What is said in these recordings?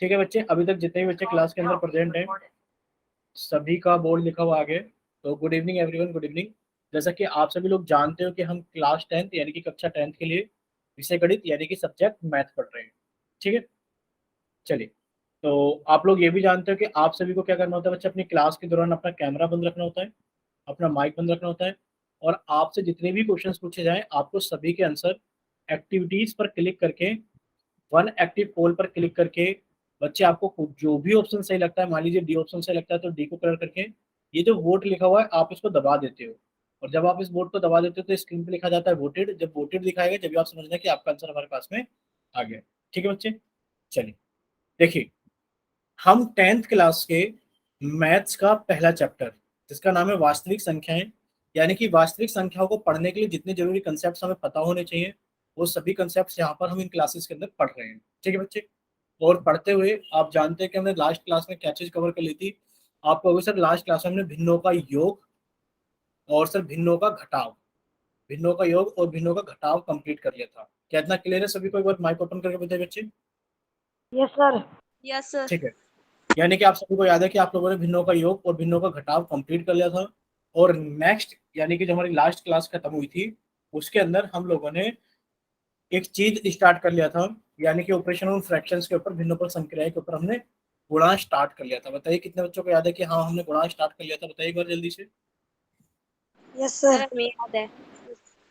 ठीक है बच्चे, अभी तक जितने भी बच्चे क्लास के अंदर प्रेजेंट हैं सभी का बोर्ड लिखा हुआ आगे। तो good evening everyone, good evening. जैसा कि आप सभी लोग जानते हो कि हम क्लास 10th यानी कि कक्षा 10th के लिए विषय गणित यानी कि सब्जेक्ट मैथ पढ़ रहे हैं। ठीक है, चलिए। तो आप लोग ये भी जानते हो कि आप सभी को क्या करना होता है बच्चे, अपनी क्लास के दौरान अपना कैमरा बंद रखना होता है, अपना माइक बंद रखना होता है, और आपसे जितने भी क्वेश्चंस पूछे जाएं आपको सभी के आंसर एक्टिविटीज पर क्लिक करके, वन एक्टिव पोल पर क्लिक करके, बच्चे आपको जो भी ऑप्शन सही लगता है, मान लीजिए डी ऑप्शन सही लगता है तो डी को कलर करके ये जो वोट लिखा हुआ है आप इसको दबा देते हो। और जब आप इस वोट को दबा देते हो तो स्क्रीन पे लिखा जाता है वोटेड। जब वोटेड दिखाएगा जब आप समझना कि आपका आंसर हमारे पास में आ गया। ठीक है बच्चे, चलिए देखिए, हम 10th क्लास के मैथ्स का पहला चैप्टर जिसका नाम है वास्तविक संख्याएं, यानी कि वास्तविक संख्याओं को पढ़ने के लिए जितने जरूरी कंसेप्ट हमें पता होने चाहिए वो सभी कंसेप्ट यहाँ पर हम इन क्लासेस के अंदर पढ़ रहे हैं। ठीक है बच्चे, और पढ़ते हुए आप जानते हैं कि हमने लास्ट क्लास में क्या चीज कवर कर ली थी। आपको अभी सर लास्ट क्लास में हमने भिन्नों का योग और सर भिन्नों का घटाव, भिन्नों का योग और भिन्नों का घटाव कंप्लीट कर लिया था। क्या इतना क्लियर है सभी को? एक बार माइक ओपन करके बताइए बच्चे। Yes sir. Yes sir. ठीक है, यानी कि आप सभी को याद है कि आप लोगों ने भिन्नों का योग और भिन्नों का घटाव कंप्लीट कर लिया था। और नेक्स्ट यानी कि जो हमारी लास्ट क्लास खत्म हुई थी उसके अंदर हम लोगों ने एक चीज स्टार्ट कर लिया था, यानी कि ऑपरेशन ऑन फ्रैक्शंस के ऊपर, भिन्नों पर संक्रियाएं के ऊपर हमने गुणा स्टार्ट कर लिया था। बताइए कितने बच्चों को याद है कि हाँ हमने गुणा स्टार्ट कर लिया था? बताइए एक बार जल्दी से। Yes sir sir. हमें याद है।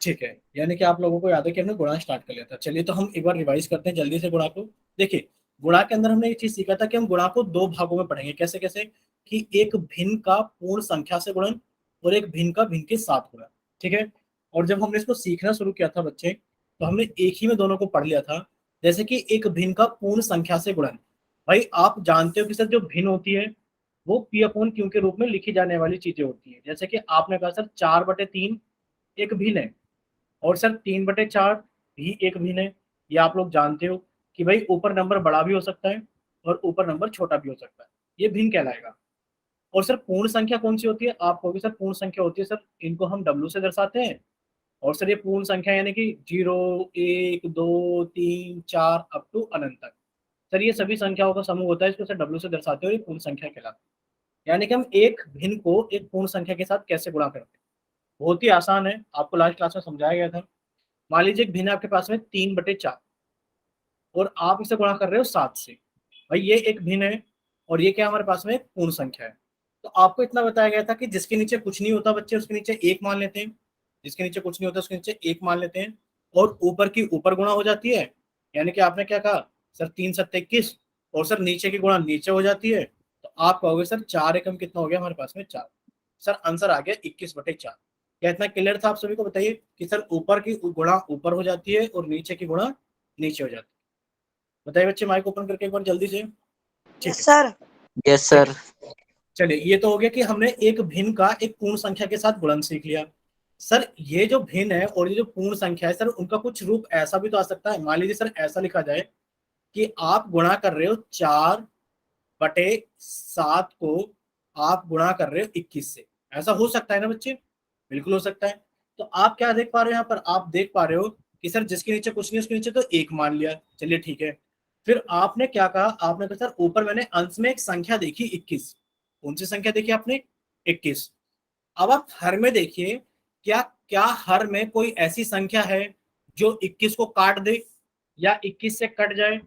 ठीक है, यानी कि आप लोगों को याद है कि हमने गुणा स्टार्ट कर लिया था। चलिए तो हम एक बार रिवाइज करते हैं जल्दी से गुणा को। देखिए, गुणा के अंदर हमने ये चीज सीखा था कि हम गुणा को दो भागों में पढ़ेंगे। कैसे कैसे? कि एक भिन्न का पूर्ण संख्या से गुणन और एक भिन्न का भिन्न के साथ गुणन। ठीक है, और जब हमने इसको सीखना शुरू किया था बच्चे तो हमने एक ही में दोनों को पढ़ लिया था। जैसे कि एक भिन्न का पूर्ण संख्या से गुणन, भाई आप जानते हो कि सर जो भिन्न होती है वो पी अपॉन क्यू के रूप में लिखी जाने वाली चीजें होती है। जैसे कि आपने कहा सर 4/3 एक भिन्न है, और सर 3/4 भी एक भिन्न है। ये आप लोग जानते हो कि भाई ऊपर नंबर बड़ा भी हो सकता है और ऊपर नंबर छोटा भी हो सकता है, ये भिन्न कहलाएगा। और सर पूर्ण संख्या कौन सी होती है? आप कहोगे सर पूर्ण संख्या होती है सर इनको हम डब्ल्यू से दर्शाते हैं। और सर ये पूर्ण संख्या यानी कि 0 1 2 3 4 अप टू अनंत तक, सर ये सभी संख्याओं का समूह होता है, इसको सर डब्ल्यू से दर्शाते हो, ये पूर्ण संख्या कहलाती है। यानी कि हम एक भिन्न को एक पूर्ण संख्या के साथ कैसे गुणा करते हैं, बहुत ही आसान है, आपको लास्ट क्लास में समझाया गया था। मान लीजिए एक भिन्न आपके पास में 3/4 और आप इसे गुणा कर रहे हो 7 से। भाई ये एक भिन्न है और ये क्या हमारे पास में एक पूर्ण संख्या है। तो आपको इतना बताया गया था कि जिसके नीचे कुछ नहीं होता बच्चे उसके नीचे एक मान लेते हैं, जिसके नीचे कुछ नहीं होता उसके नीचे एक मान लेते हैं, और ऊपर की ऊपर गुणा हो जाती है। यानी कि आपने क्या कहा सर 3×7 = 21, और सर नीचे की गुणा नीचे हो जाती है। तो आप कहोगे सर 4 एकम कितना हो गया हमारे पास में? 4। सर आंसर आ गया 21/4। क्या इतना क्लियर था आप सभी को? बताइए कि सर ऊपर की गुणा ऊपर हो जाती है और नीचे की गुणा नीचे हो जाती है। बताइए बच्चे माइक ओपन करके एक बार जल्दी से। ठीक यस है, सर। यस ठीक है, सर। चलिए ये तो हो गया कि हमने एक भिन्न का एक पूर्ण संख्या के साथ गुणन सीख लिया। सर ये जो भिन्न है और ये जो पूर्ण संख्या है सर उनका कुछ रूप ऐसा भी तो आ सकता है। मान लीजिए सर ऐसा लिखा जाए कि आप गुणा कर रहे हो 4/7 को आप गुणा कर रहे हो 21 से। ऐसा हो सकता है ना बच्चे? बिल्कुल हो सकता है। तो आप क्या देख पा रहे हो यहाँ पर? आप देख पा रहे हो कि सर जिसके नीचे कुछ नहीं उसके नीचे तो एक मान लिया। चलिए ठीक है, फिर आपने क्या कहा? आपने कहा सर ऊपर मैंने अंश में एक संख्या देखी 21। कौन सी संख्या देखी आपने? 21। अब आप हर में देखिए, क्या क्या हर में कोई ऐसी संख्या है जो 21 को काट दे या 21 से कट जाए,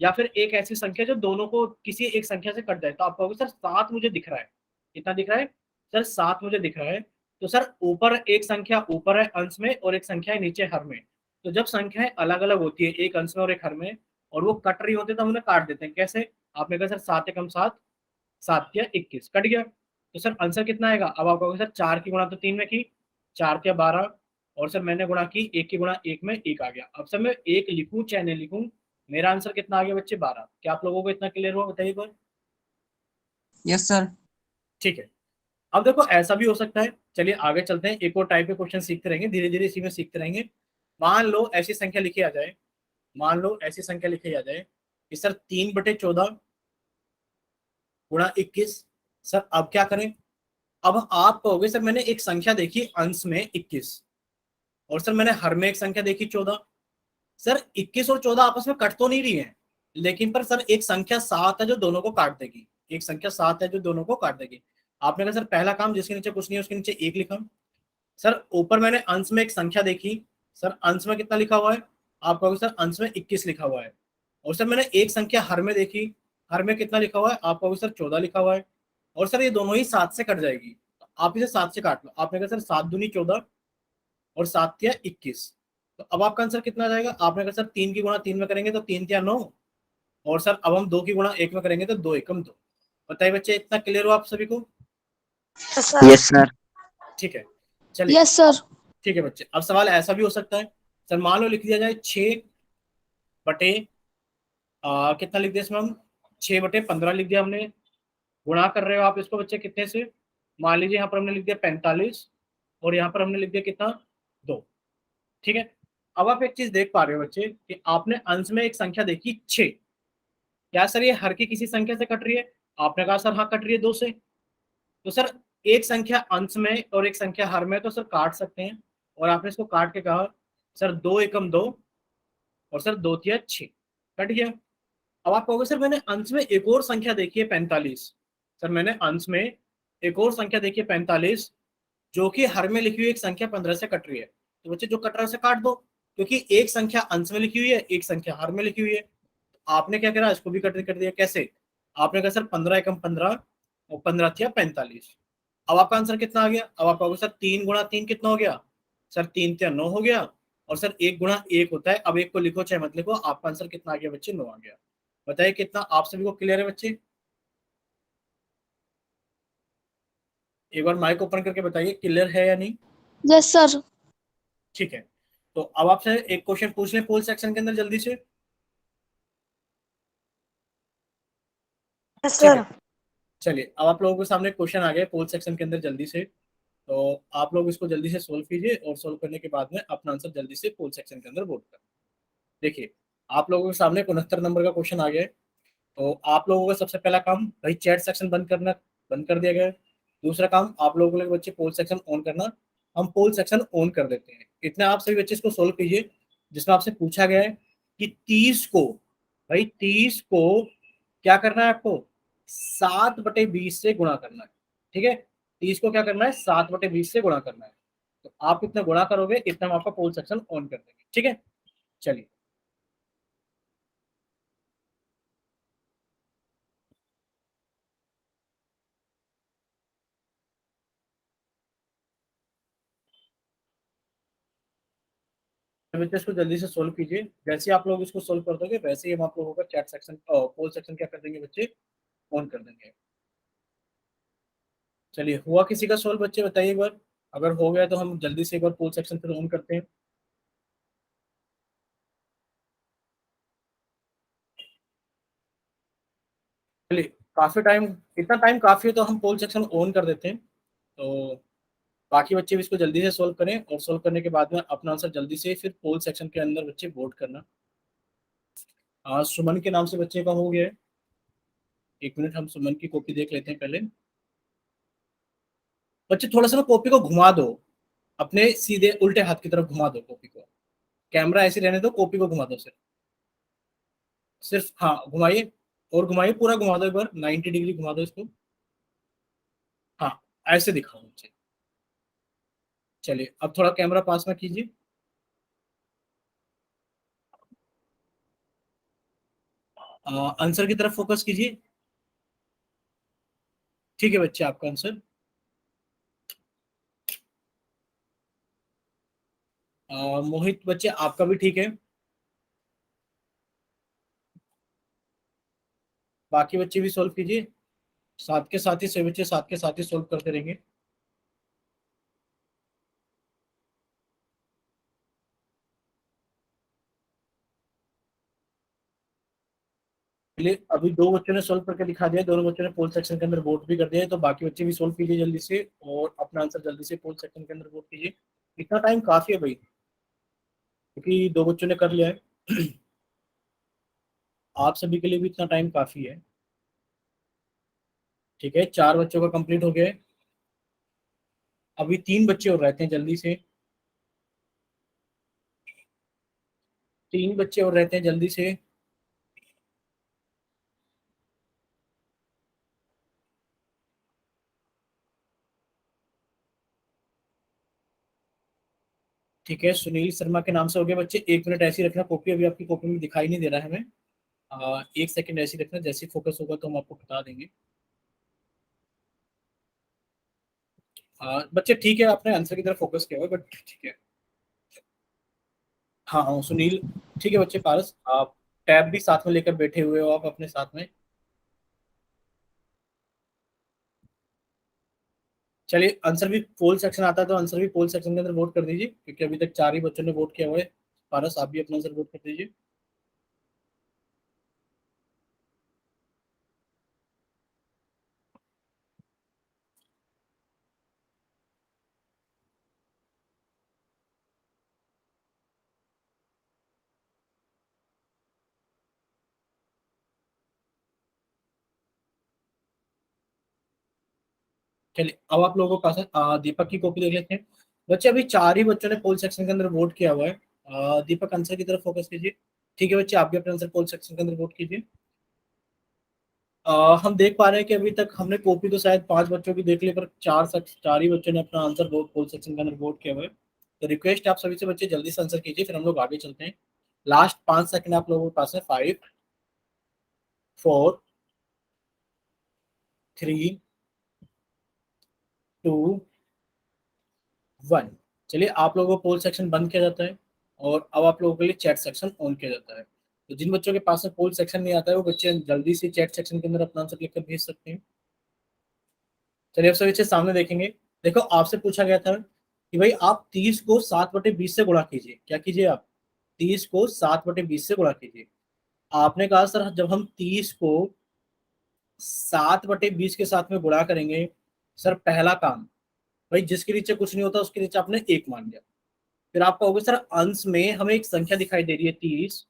या फिर एक ऐसी संख्या जो दोनों को किसी एक संख्या से कट जाए? तो आप कहोगे सर 7 मुझे दिख रहा है। कितना दिख रहा है? सर 7 मुझे दिख रहा है। तो सर ऊपर एक संख्या ऊपर है अंश में और एक संख्या है नीचे हर में। तो जब संख्याएं अलग अलग होती है, एक अंश में और एक हर में, और वो कट रही होती है तो हम उन्हें काट देते हैं। कैसे? आपने कहा सर 7 एकम 7, 7×3 = 21, कट गया। तो सर आंसर कितना आएगा? अब आप कहोगे सर 4 की गुणा तो 3 में की, 4×12, और सर मैंने गुणा की 1 की गुणा 1 में 1 आ गया। अब सर मैं 1 लिखूं चाहे नहीं लिखूं मेरा आंसर कितना आ गया बच्चे? 12। क्या आप लोगों को इतना क्लियर हुआ? बताइए एक बार। Yes sir. ठीक है, अब देखो ऐसा भी हो सकता है। चलिए आगे चलते हैं, एक और टाइप के क्वेश्चन सीखते रहेंगे, धीरे धीरे इसी में सीखते रहेंगे। मान लो ऐसी संख्या लिखी आ जाए, मान लो ऐसी संख्या लिखी आ जाए कि सर 3/14 गुणा 21। सर अब क्या करें? अब आप कहोगे सर मैंने एक संख्या देखी अंश में 21 और सर मैंने हर में एक संख्या देखी 14। सर 21 और 14 आपस में कट तो नहीं रही है, लेकिन पर सर एक संख्या 7 है जो दोनों को काट देगी, एक संख्या 7 है जो दोनों को काट देगी। आपने कहा सर पहला काम, जिसके नीचे कुछ नहीं है उसके नीचे 1 लिखा। सर ऊपर मैंने अंश में एक संख्या देखी, सर अंश में कितना लिखा हुआ है, आप कहोगे सर अंश में 21 लिखा हुआ है। और सर मैंने एक संख्या हर में देखी, हर में कितना लिखा हुआ है, आप कहोगे सर 14 लिखा हुआ है। और सर ये दोनों ही 7 से कट जाएगी, तो आप इसे 7 से काट लो। आपने कहा सर 7 दूनी 14 और 7 तिया 21, तो अब आपका आंसर कितना आ जाएगा। आपने कहा सर 3 की गुणा 3 में करेंगे तो 3 तिया 9, और सर अब हम 2 की गुणा 1 में करेंगे तो 2 एकम 2। बताइए बच्चे, इतना क्लियर हो आप सभी को। Yes sir. Yes sir. ठीक है, चलिए। Yes sir. ठीक है बच्चे, अब सवाल ऐसा भी हो सकता है, सर मान लो लिख दिया जाए 6 बटे कितना लिख दिया इसमें हम, 6/15 लिख दिया हमने। गुणा कर रहे हो आप इसको बच्चे कितने से, मान लीजिए यहाँ पर हमने लिख दिया 45 और यहाँ पर हमने लिख दिया कितना 2। ठीक है, अब आप एक चीज देख पा रहे हो बच्चे कि आपने अंश में एक संख्या देखी 6, क्या सर ये हर की किसी संख्या से कट रही है। आपने कहा सर हाँ कट रही है 2 से। तो सर एक संख्या अंश में और एक संख्या हर में तो सर काट सकते हैं, और आपने इसको काट के कहा सर 2 एकम 2 और सर 2 तिया 6, कट गया। अब आप कहोगे सर मैंने अंश में एक और संख्या देखी है 45, सर मैंने अंश में एक और संख्या देखी है 45 जो कि हर में लिखी हुई एक संख्या 15 से कट रही है। तो बच्चे जो कट रहा है उसे काट दो, क्योंकि एक संख्या अंश में लिखी हुई है, एक संख्या हर में लिखी हुई है। तो आपने क्या करा, इसको भी कट कर दिया। कैसे, आपने कहा सर 15 एकम 15 और 15 थिया 45। अब आपका आंसर कितना आ गया। अब आप कहोगे सर 3 गुणा 3 कितना हो गया, सर 3 तिया 9 हो गया, और सर 1 गुणा 1 होता है, अब 1 को लिखो चाहे मत लिखो, आपका आंसर कितना आ गया बच्चे, 9 आ गया। बताइए कितना आप सभी को क्लियर है बच्चे। एक बार माइक ओपन करके बताइए क्लियर है या नहीं। Yes sir. ठीक है, तो अब आपसे एक क्वेश्चन पूछ लें पोल सेक्शन के अंदर जल्दी से। यस ठीक सर। है, चलिए अब आप लोगों के सामने क्वेश्चन आ गए पोल सेक्शन के अंदर जल्दी से, तो आप लोग इसको जल्दी से सोल्व कीजिए, और सोल्व करने के बाद में अपना आंसर जल्दी से पोल सेक्शन के अंदर वोट करें। देखिए आप लोगों के सामने 69 नंबर का क्वेश्चन आ गया है। तो आप लोगों का सबसे पहला काम भाई चैट सेक्शन बंद करना, बंद कर दिया गया है। दूसरा काम आप लोगों के लिए बच्चे पोल सेक्शन ऑन करना, हम पोल सेक्शन ऑन कर देते हैं। इतना आप सभी बच्चे इसको सोल्व कीजिए, जिसमें आपसे पूछा गया है कि 30 को, भाई 30 को क्या करना है आपको, 7/20 से गुणा करना है। ठीक है, 30 को क्या करना है, 7/20 से गुणा करना है। तो आप कितना गुणा करोगे इतना हम आपका पोल सेक्शन ऑन कर देंगे। ठीक है, चलिए। तो बच्चे इसको जल्दी से सोल्व कीजिए, जैसे आप लोग इसको सोल्व कर दोगे वैसे ही हम आप लोगों का चैट सेक्शन पोल सेक्शन क्या कर देंगे बच्चे, ऑन कर देंगे। चलिए हुआ किसी का सोल्व बच्चे बताइए एक बार, अगर हो गया तो हम जल्दी से एक बार पोल सेक्शन फिर ऑन करते हैं। चलिए काफी टाइम, इतना टाइम काफी है तो हम पोल सेक्शन ऑन कर देते हैं। तो बाकी बच्चे भी इसको जल्दी से सोल्व करें, और सोल्व करने के बाद में अपना आंसर जल्दी से फिर पोल सेक्शन के अंदर बच्चे वोट करना। सुमन के नाम से बच्चे का हो गया है। एक मिनट हम सुमन की कॉपी देख लेते हैं पहले। बच्चे थोड़ा सा ना कॉपी को घुमा दो, अपने सीधे उल्टे हाथ की तरफ घुमा दो कॉपी को, कैमरा ऐसे रहने दो, कॉपी को घुमा दो सिर्फ, सिर्फ हाँ घुमाइए, और घुमाइए पूरा घुमा दो, एक बार 90 डिग्री घुमा दो इसको। हाँ ऐसे दिखाओ बच्चे। चलिए अब थोड़ा कैमरा पास में कीजिए। आंसर की तरफ फोकस कीजिए। ठीक है बच्चे, आपका आंसर मोहित बच्चे आपका भी ठीक है। बाकी बच्चे भी सोल्व कीजिए, साथ के साथ ही सभी बच्चे साथ के साथ ही सोल्व करते रहेंगे। चलिए अभी 2 बच्चों ने सोल्व करके दिखा दिया, दोनों बच्चों ने पोल सेक्शन के अंदर वोट भी कर दिया है, तो बाकी बच्चे भी सोल्व कीजिए जल्दी से, और अपना आंसर जल्दी से पोल सेक्शन के अंदर वोट कीजिए। इतना टाइम काफी है भाई, क्योंकि 2 बच्चों ने कर लिया है। आप सभी के लिए भी इतना टाइम काफी है। ठीक है, 4 बच्चों का कंप्लीट हो गया है, अभी 3 बच्चे और रहते हैं जल्दी से, 3 बच्चे और रहते हैं जल्दी से। ठीक है, सुनील शर्मा के नाम से हो गया बच्चे। 1 मिनट ऐसी रखना, कॉपी अभी आपकी कॉपी में दिखाई नहीं दे रहा है हमें। 1 सेकंड ऐसी रखना, जैसे फोकस होगा तो हम आपको बता देंगे। बच्चे ठीक है, आपने आंसर की तरफ फोकस किया हुआ है, बट ठीक है। हाँ हाँ सुनील, ठीक है बच्चे। पारस, आप टैब भी साथ में लेकर बैठे हुए हो आप अपने साथ में। चलिए, आंसर भी पोल सेक्शन आता है तो आंसर भी पोल सेक्शन के अंदर वोट कर दीजिए, क्योंकि अभी तक 4 ही बच्चों ने वोट किया हुआ है। पारस, आप भी अपना आंसर वोट कर दीजिए। चलिए, अब आप लोगों के पास है, दीपक की कॉपी देख लेते हैं। बच्चे, अभी 4 ही बच्चों ने पोल सेक्शन के अंदर वोट किया हुआ है। दीपक, आंसर की तरफ फोकस कीजिए। ठीक है बच्चे, आप भी अपना आंसर पोल सेक्शन के अंदर वोट कीजिए। हम देख पा रहे हैं कि अभी तक हमने कॉपी तो शायद 5 बच्चों की देख ली, पर 4 ही बच्चों ने अपना आंसर वोट पोल सेक्शन के अंदर वोट किया हुआ है। तो रिक्वेस्ट है आप सभी से बच्चे, जल्दी से आंसर कीजिए, फिर हम लोग आगे चलते हैं। लास्ट 5 सेकंड आप लोगों के पास है। 5, 4, 3, 2, 1। चलिए, आप लोगों को पोल सेक्शन बंद किया जाता है और अब आप लोगों के लिए चैट सेक्शन ऑन किया जाता है। तो जिन बच्चों के पास में पोल सेक्शन नहीं आता है, वो बच्चे जल्दी से चैट सेक्शन के अंदर अपना आंसर लिखकर भेज सकते हैं। चलिए, अब सभी बच्चे सामने देखेंगे। देखो, आपसे पूछा गया था कि भाई आप 30 को 7/20 से गुणा कीजिए। क्या कीजिए आप? 30 को 7/20 से गुणा कीजिए। आपने कहा सर, जब हम 30 को 7/20 के साथ में गुणा करेंगे, सर पहला काम, भाई जिसके नीचे कुछ नहीं होता उसके नीचे आपने 1 मान लिया। फिर आप कहोगे सर, अंश में हमें एक संख्या दिखाई दे रही है 30,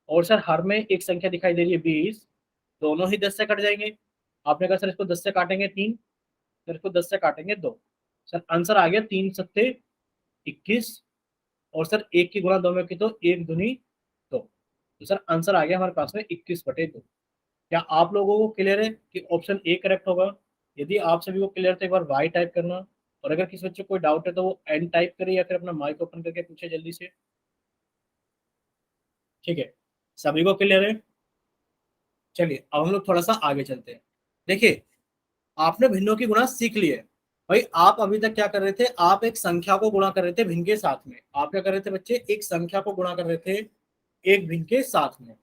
और सर हर में एक संख्या दिखाई दे रही है 20, दोनों ही 10 से कट जाएंगे। आपने कहा सर, इसको 10 से काटेंगे 3, फिर इसको 10 से काटेंगे 2। सर आंसर आ गया 3 सत्ते 21, और सर एक की गुणा 2 में की तो 1 दूनी 2। तो सर आंसर आ गया हमारे पास में 21/2। क्या आप लोगों को क्लियर है कि ऑप्शन ए करेक्ट होगा? यदि आप सभी को क्लियर तो एक बार वाई टाइप करना, और अगर किसी बच्चे को कोई डाउट है तो वो एन टाइप करे या फिर अपना माइक ओपन करके पूछे जल्दी से। ठीक है, सभी को क्लियर है? चलिए, अब हम लोग थोड़ा सा आगे चलते हैं। देखिए, आपने भिन्नों की गुणा सीख ली है। भाई आप अभी तक क्या कर रहे थे? आप एक संख्या को गुणा कर रहे थे भिन्न के साथ में। आप क्या कर रहे थे बच्चे? एक संख्या को गुणा कर रहे थे एक भिन्न के साथ में।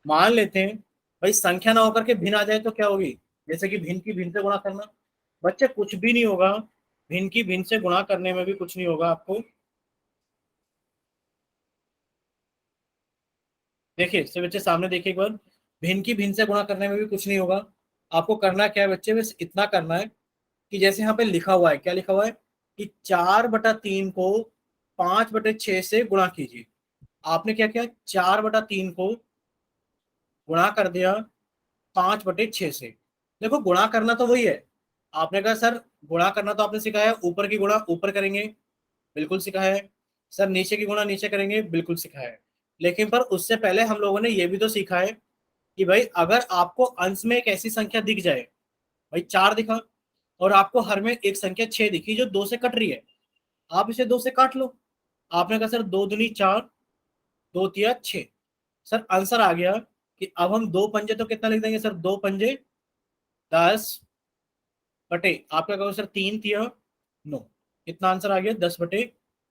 मान लेते हैं भाई संख्या ना होकर के भिन्न आ जाए तो क्या होगी? जैसे कि भिन्न की भिन्न से गुणा करना। बच्चे, कुछ भी नहीं होगा, भिन्न की भिन्न से गुणा करने में भी कुछ नहीं होगा आपको। देखिए सब बच्चे सामने देखिए एक बार, भिन्न की भिन्न से गुणा करने में भी कुछ नहीं होगा। आपको करना क्या है बच्चे? बस इतना करना है कि जैसे यहाँ पे लिखा हुआ है, क्या लिखा हुआ है कि 4/3 को 5/6 से गुणा कीजिए। आपने क्या किया? 4/3 को गुणा कर दिया 5/6 से। देखो, गुणा करना तो वही है। आपने कहा सर, गुणा करना तो आपने सिखाया है, ऊपर की गुणा ऊपर करेंगे, बिल्कुल सिखाया है। सर नीचे की गुणा नीचे करेंगे, बिल्कुल सिखाया है। लेकिन पर उससे पहले हम लोगों ने ये भी तो सीखा है कि भाई अगर आपको अंश में एक ऐसी संख्या दिख जाए, भाई 4 दिखा, और आपको हर में एक संख्या 6 दिखी जो 2 से कट रही है, आप इसे 2 से काट लो। आपने कहा सर 2 दूनी 4, 2 तिया 6। सर आंसर आ गया कि अब हम 2 पंजे तो कितना लिख देंगे सर? 2 पंजे 10 बटे, आपका कहो सर 3 तिया 9। कितना आंसर आ गया? 10/9।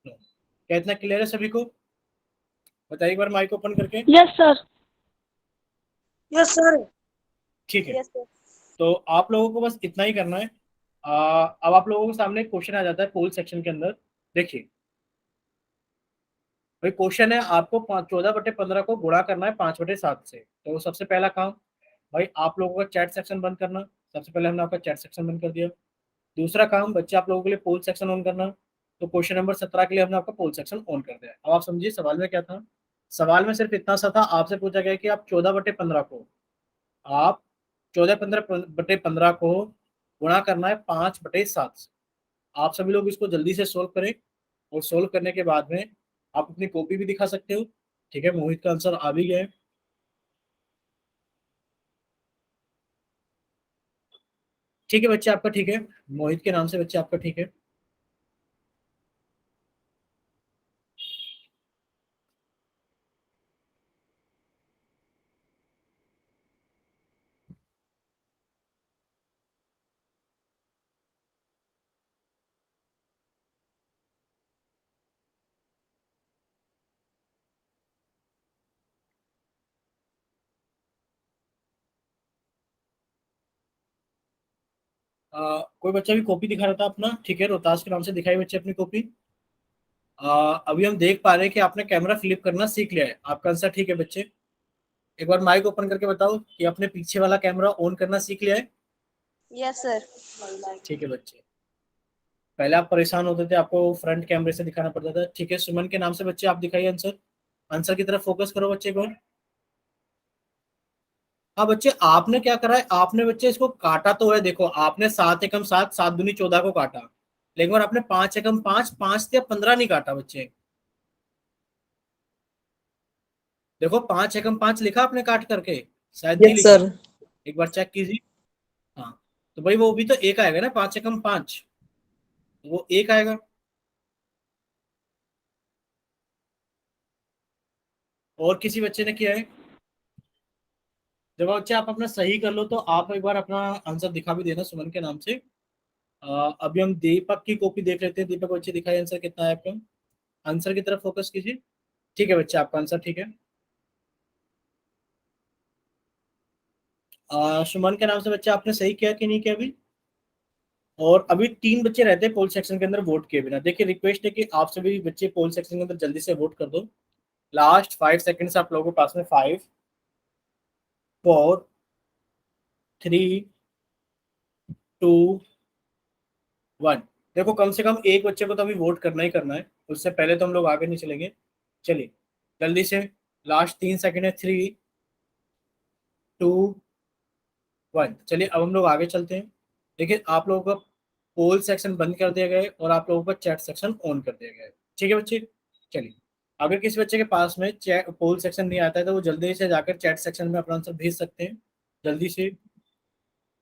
क्या इतना क्लियर है सभी को? बताइए एक बार माइक ओपन करके। Yes sir. Yes sir. ठीक है, यस सर। तो आप लोगों को बस इतना ही करना है। अब आप लोगों के सामने क्वेश्चन आ जाता है पोल सेक्शन के अंदर। देखिए भाई, क्वेश्चन है आपको 14/15 को गुणा करना है 5/7 से। तो सबसे पहला काम, भाई आप लोगों का चैट सेक्शन बंद करना। सबसे पहले हमने आपका चैट सेक्शन बंद कर दिया। दूसरा काम बच्चे, आप लोगों के लिए पोल सेक्शन ऑन करना। तो क्वेश्चन नंबर 17 के लिए हमने आपका पोल सेक्शन ऑन कर दिया। अब आप समझिए सवाल में क्या था। सवाल में सिर्फ इतना सा था, आपसे पूछा गया कि आप 14/15 को गुणा करना है 5/7 से। आप सभी लोग इसको जल्दी से सोल्व करें, और सोल्व करने के बाद में आप अपनी कॉपी भी दिखा सकते हो। ठीक है, मोहित का आंसर आ भी गया है। ठीक है बच्चे, आपका ठीक है। मोहित के नाम से बच्चे आपका ठीक है। कोई बच्चा भी कॉपी दिखा रहा था अपना, ठीक है, रोहतास के नाम से दिखाई बच्चे अपनी कॉपी। अभी हम देख पा रहे हैं कि आपने कैमरा फ्लिप करना सीख लिया है, आपका आंसर ठीक है बच्चे। एक बार माइक ओपन करके बताओ कि आपने पीछे वाला कैमरा ऑन करना सीख लिया है। Yes sir. ठीक है बच्चे, पहले आप परेशान होते थे, आपको फ्रंट कैमरे से दिखाना पड़ता था। ठीक है, सुमन के नाम से बच्चे आप दिखाइए आंसर, आंसर की तरफ फोकस करो बच्चे को। हाँ बच्चे, आपने क्या करा है, आपने बच्चे इसको काटा तो है, देखो आपने 7 एकम 7, 7 दूनी 14 को काटा, लेकिन और आपने 5 एकम 5, 5 या 15 नहीं काटा बच्चे। देखो 5 एकम 5 लिखा आपने काट करके, शायद नहीं यस लिखा, सर। एक बार चेक कीजिए। हाँ, तो भाई वो भी तो एक आएगा ना, 5 एकम 5, वो एक आएगा। और किसी बच्चे ने किया है? जब बच्चे आप अपना सही कर लो तो आप एक बार अपना आंसर दिखा भी देना सुमन के नाम से। अभी हम दीपक की कॉपी देख लेते हैं। दीपक बच्चे दिखाई आंसर कितना है आपका, आंसर की तरफ फोकस कीजिए। ठीक है बच्चे, आपका आंसर ठीक है। सुमन के नाम से बच्चे आपने सही किया कि नहीं किया अभी? और अभी 3 बच्चे रहते हैं पोल सेक्शन के अंदर वोट किए बिना। देखिए रिक्वेस्ट है कि आप सभी बच्चे पोल सेक्शन के अंदर जल्दी से वोट कर दो। लास्ट 5 सेकंड्स आप लोगों के पास में, 5, 4, 3, 2, 1। देखो कम से कम एक बच्चे को तो अभी वोट करना ही करना है, उससे पहले तो हम लोग आगे नहीं चलेंगे। चलिए जल्दी से, लास्ट 3 सेकंड है। 3, 2, 1। चलिए अब हम लोग आगे चलते हैं। देखिए आप लोगों का पोल सेक्शन बंद कर दिया गया है और आप लोगों का चैट सेक्शन ऑन कर दिया गया है। ठीक है बच्चे, चलिए अगर किसी बच्चे के पास में चैट पोल सेक्शन नहीं आता है तो वो जल्दी से जाकर चैट सेक्शन में अपना आंसर भेज सकते हैं जल्दी से।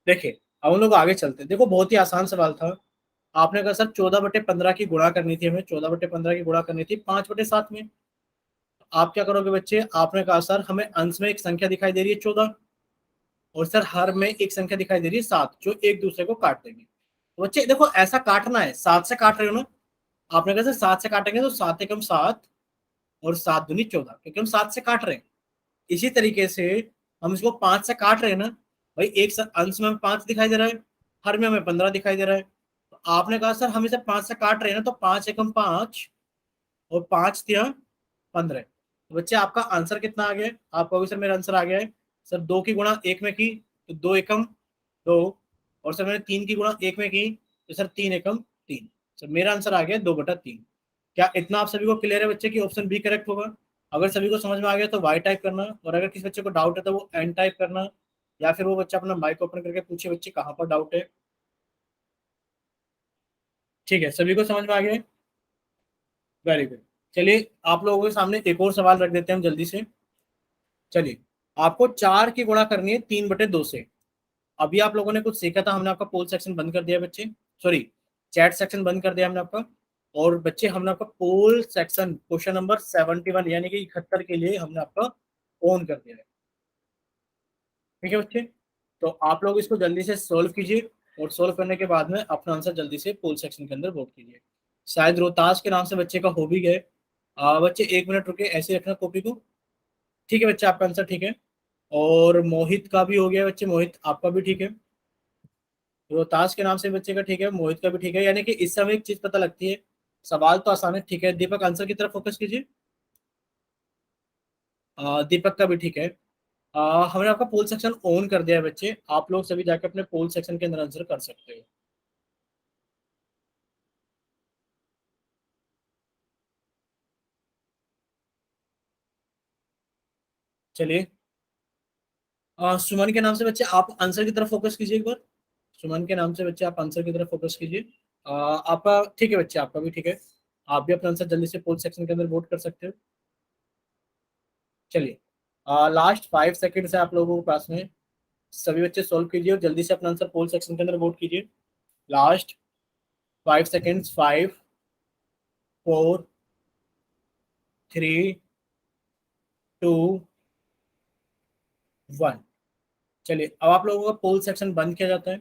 देखिए अब हम लोग आगे चलते हैं। देखो बहुत ही आसान सवाल था। आपने कहा सर 14/15 की गुणा करनी थी, हमें 14/15 की गुणा करनी थी 5/7 में। आप क्या करोगे बच्चे, आपने कहा सर हमें अंश में एक संख्या दिखाई दे रही है 14, और सर हर में एक संख्या दिखाई दे रही है 7, जो एक दूसरे को काट देंगे। तो बच्चे देखो ऐसा काटना है, 7 से काट रहे हो ना, आपने कहा सर 7 से काटेंगे तो 7 एकम 7 और 7 दूनी 14, क्योंकि हम 7 से काट रहे हैं। इसी तरीके से हम इसको 5 से काट रहे हैं ना भाई, अंश में हमें 5 दिखाई दे रहा है, हर में हमें 15 दिखाई दे रहा है। तो आपने कहा सर हम इसे 5 से काट रहे हैं ना, तो 5 एकम 5 और 5 तिया 15। तो बच्चे आपका आंसर कितना आ गया है? आप कहोगे सर मेरा आंसर आ गया है सर 2 की गुणा 1 में की तो 2 एकम 2, और सर मैंने 3 की गुणा 1 में की तो सर 3 एकम 3। सर मेरा आंसर आ गया 2/3। क्या इतना आप सभी को क्लियर है बच्चे की ऑप्शन बी करेक्ट होगा? अगर सभी को समझ में आ गया तो वाई टाइप करना, और अगर किसी बच्चे को डाउट है तो वो एन टाइप करना, या फिर वो बच्चा अपना माइक ओपन करके पूछे बच्चे कहाँ पर डाउट है। ठीक है, सभी को समझ में आ गया? Very good. चलिए आप लोगों के सामने एक और सवाल रख देते हैं हम जल्दी से। चलिए आपको 4 की गुणा करनी है 3/2 से। अभी आप लोगों ने कुछ सीखा था, हमने आपका पोल सेक्शन बंद कर दिया बच्चे, सॉरी चैट सेक्शन बंद कर दिया हमने आपका। और बच्चे हमने आपका पोल सेक्शन क्वेश्चन नंबर 71 यानी कि 71 के लिए हमने आपका ऑन कर दिया है। ठीक है बच्चे, तो आप लोग इसको जल्दी से सोल्व कीजिए, और सोल्व करने के बाद में अपना आंसर जल्दी से पोल सेक्शन के अंदर वोट कीजिए। शायद रोहतास के नाम से बच्चे का हो भी गए। बच्चे 1 मिनट रुके, ऐसे रखना कॉपी को। ठीक है बच्चे, आपका आंसर ठीक है। और मोहित का भी हो गया बच्चे, मोहित आपका भी ठीक है। रोहतास के नाम से बच्चे का ठीक है, मोहित का भी ठीक है। यानी कि इस समय एक चीज पता लगती है, सवाल तो आसान है। ठीक है दीपक, आंसर की तरफ फोकस कीजिए। दीपक का भी ठीक है। हमने आपका पोल सेक्शन ऑन कर दिया है बच्चे, आप लोग सभी जाके अपने पोल सेक्शन के अंदर आंसर कर सकते हो। चलिए सुमन के नाम से बच्चे आप आंसर की तरफ फोकस कीजिए एक बार। सुमन के नाम से बच्चे आप आंसर की तरफ फोकस कीजिए। आपका ठीक है बच्चे, आपका भी ठीक है। आप भी अपना आंसर जल्दी से पोल सेक्शन के अंदर वोट कर सकते हो। चलिए लास्ट 5 सेकंड है आप लोगों के पास में, सभी बच्चे सॉल्व कीजिए और जल्दी से अपना आंसर पोल सेक्शन के अंदर वोट कीजिए। Last 5 seconds, 5, 4, 3, 2, 1। चलिए अब आप लोगों का पोल सेक्शन बंद किया जाता है,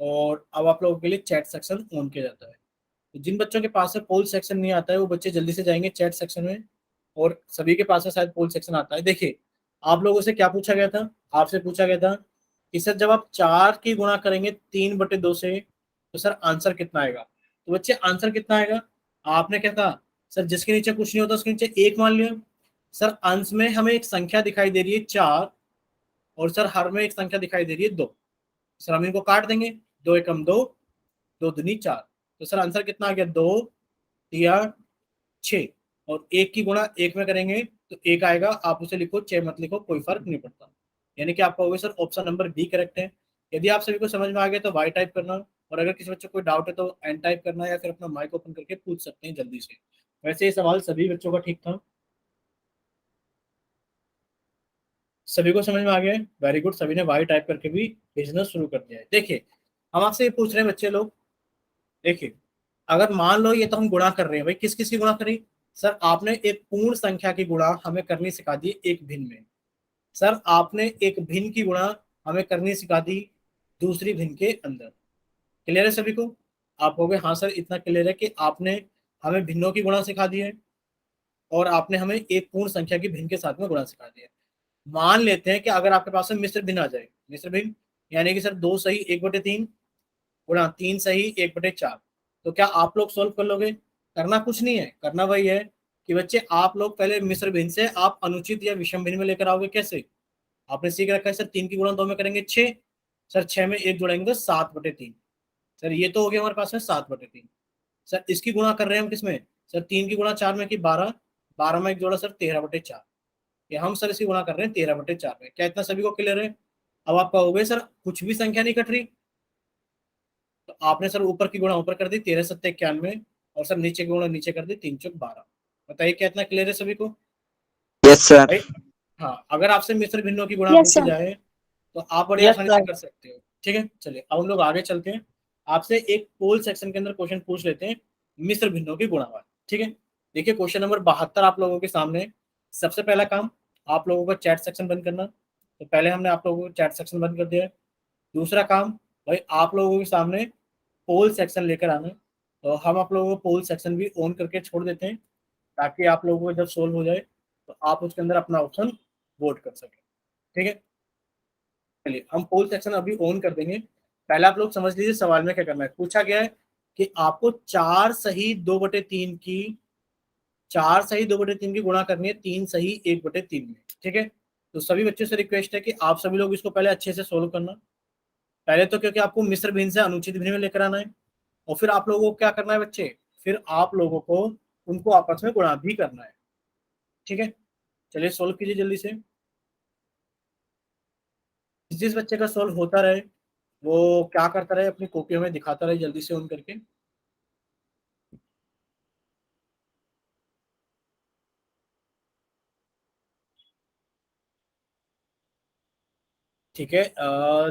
और अब आप लोगों के लिए चैट सेक्शन ऑन किया जाता है। तो जिन बच्चों के पास में पोल सेक्शन नहीं आता है वो बच्चे जल्दी से जाएंगे चैट सेक्शन में, और सभी के पास में शायद पोल सेक्शन आता है। देखिए आप लोगों से क्या पूछा गया था, आपसे पूछा गया था कि सर जब आप 4 की गुणा करेंगे 3/2 से तो सर आंसर कितना आएगा। तो बच्चे आंसर कितना आएगा, आपने क्या कहा सर जिसके नीचे कुछ नहीं होता उसके नीचे 1 मान लिया। सर अंश में हमें एक संख्या दिखाई दे रही है 4 और सर हर में एक संख्या दिखाई दे रही है 2। सर हम इनको काट देंगे, 2 एकम 2, 2 दूनी 4। तो सर आंसर कितना आ गया, 2 तिया 6 और 1 की गुणा 1 में करेंगे तो 1 आएगा। आप उसे लिखो 6 मत लिखो, कोई फर्क नहीं पड़ता। यानी कि आप कहोगे sir option number B correct है। यदि आप सभी को समझ में आ गया तो वाई टाइप करना, और अगर किसी बच्चे को कोई डाउट है तो एन टाइप करना, या फिर अपना माइक ओपन करके पूछ सकते हैं जल्दी से। वैसे ये सवाल सभी बच्चों का ठीक था, सभी को समझ में आ गया है, वेरी गुड। सभी ने वाई टाइप करके भी भेजना शुरू कर दिया है। देखिए हम आपसे ये पूछ रहे हैं बच्चे लोग, देखिए अगर मान लो ये तो हम गुणा कर रहे हैं भाई, किस किस की गुणा करें। सर आपने एक पूर्ण संख्या की गुणा हमें करनी सिखा दी एक भिन्न में। सर आपने एक भिन्न की गुणा हमें करनी सिखा दी दूसरी भिन्न के अंदर। क्लियर है सभी को। आप कहोगे हाँ सर इतना क्लियर है कि आपने हमें भिन्नों की गुणा सिखा दी है और आपने हमें एक पूर्ण संख्या की भिन्न के साथ में गुणा सिखा दिया है। मान लेते हैं कि अगर आपके पास में मिश्र भिन्न आ जाए, मिश्र भिन्न यानी कि सर 2 सही 1/3 गुणा 3 सही 1/4, तो क्या आप लोग सोल्व कर लोगे। करना कुछ नहीं है, करना वही है कि बच्चे आप लोग पहले मिश्र भिन्न से आप अनुचित या विषम भिन्न में लेकर आओगे। कैसे, आपने सीख रखा है सर 3 की गुणा 2 में करेंगे 6, सर 6 में 1 जोड़ेंगे तो 7/3। सर ये तो हो गया हमारे पास में 7/3। सर इसकी गुणा कर रहे हैं हम किसमें, सर 3 की गुणा 4 में की 12, 12 में 1 जोड़ा सर 13/4। ये हम सर इसकी गुणा कर रहे हैं 13/4 में। क्या इतना सभी को क्लियर है। अब आप कहोगे सर कुछ भी संख्या नहीं कट रही, तो आपने सर ऊपर की गुणा ऊपर कर दी 13×7=91 और सर नीचे की गुणा नीचे कर दी 3×12। बताइए क्या इतना क्लियर है सभी को। Yes sir. भाई हाँ, अगर आपसे मिश्र भिन्नों की गुणा Yes, पूछी sir. जाए तो आप बड़ी यस आसानी से सर। कर सकते हो। ठीक है, चलिए अब हम लोग आगे चलते हैं। आपसे एक पोल सेक्शन के अंदर क्वेश्चन पूछ लेते हैं मिश्र भिन्नों की गुणा वाला। ठीक है, देखिए क्वेश्चन नंबर 72 आप लोगों के सामने। सबसे पहला काम आप लोगों का चैट सेक्शन बंद करना, तो पहले हमने आप लोगों को चैट सेक्शन बंद कर दिया है। दूसरा काम भाई आप लोगों के सामने पोल सेक्शन लेकर आना, तो हम आप लोगों को पोल सेक्शन भी ऑन करके छोड़ देते हैं ताकि आप लोगों को जब सोल्व हो जाए तो आप उसके अंदर अपना ऑप्शन वोट कर सकें। ठीक है, चलिए हम पोल सेक्शन अभी ऑन कर देंगे। पहले आप लोग समझ लीजिए सवाल में क्या करना है। पूछा गया है कि आपको 4 सही 2/3 की गुणा करनी है 3 सही 1/3 में। ठीक है, तो सभी बच्चों से रिक्वेस्ट है कि आप सभी लोग इसको पहले अच्छे से सोल्व करना। पहले तो क्योंकि आपको मिश्र भिन्न से अनुचित भिन्न में लेकर आना है, और फिर आप लोगों को क्या करना है बच्चे, फिर आप लोगों को उनको आपस में गुणा भी करना है। ठीक है, चलिए सोल्व कीजिए जल्दी से। जिस बच्चे का सोल्व होता रहे वो क्या करता रहे, अपनी कॉपी में दिखाता रहे जल्दी से ऑन करके। ठीक है,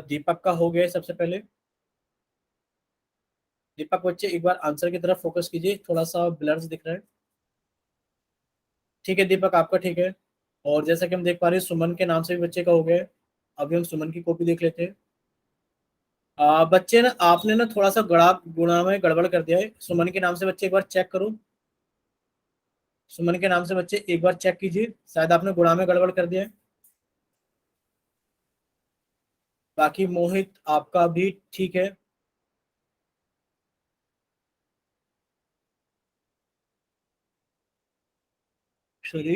दीपक का हो गया है सबसे पहले। दीपक बच्चे एक बार आंसर की तरफ फोकस कीजिए, थोड़ा सा ब्लर्स दिख रहा है। ठीक है दीपक आपका ठीक है। और जैसा कि हम देख पा रहे हैं सुमन के नाम से भी बच्चे का हो गया है। अभी हम सुमन की कॉपी देख लेते हैं। बच्चे ना आपने ना थोड़ा सा गड़ा गुणा में गड़बड़ कर दिया है। सुमन के नाम से बच्चे एक बार चेक करो, सुमन के नाम से बच्चे एक बार चेक कीजिए, शायद आपने गुणा में गड़बड़ कर दिया है। बाकी मोहित आपका भी ठीक है। सॉरी,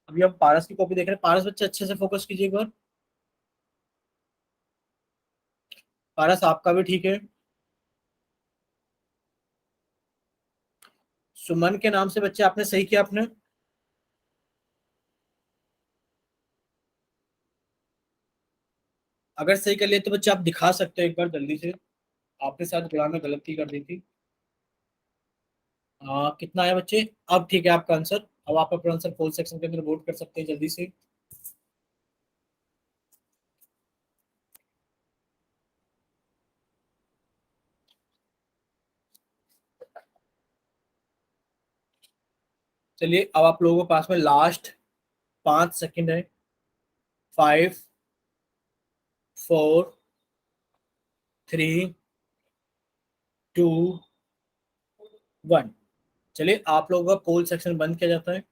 अभी हम पारस की कॉपी देख रहे हैं। पारस बच्चे अच्छे से फोकस कीजिए एक बार। पारस आपका भी ठीक है। सुमन के नाम से बच्चे आपने सही किया आपने। अगर सही कर लिए तो बच्चे आप दिखा सकते हो एक बार जल्दी से, आपके साथ गुणा में गलती कर दी थी। कितना है बच्चे, अब ठीक है आपका आंसर। अब आप अपना आंसर पोल सेक्शन के अंदर वोट कर सकते हैं जल्दी से। चलिए अब आप लोगों के पास में लास्ट 5 सेकंड है। 5 4 3 2 1। चलिए आप लोगों का पोल सेक्शन बंद किया जाता है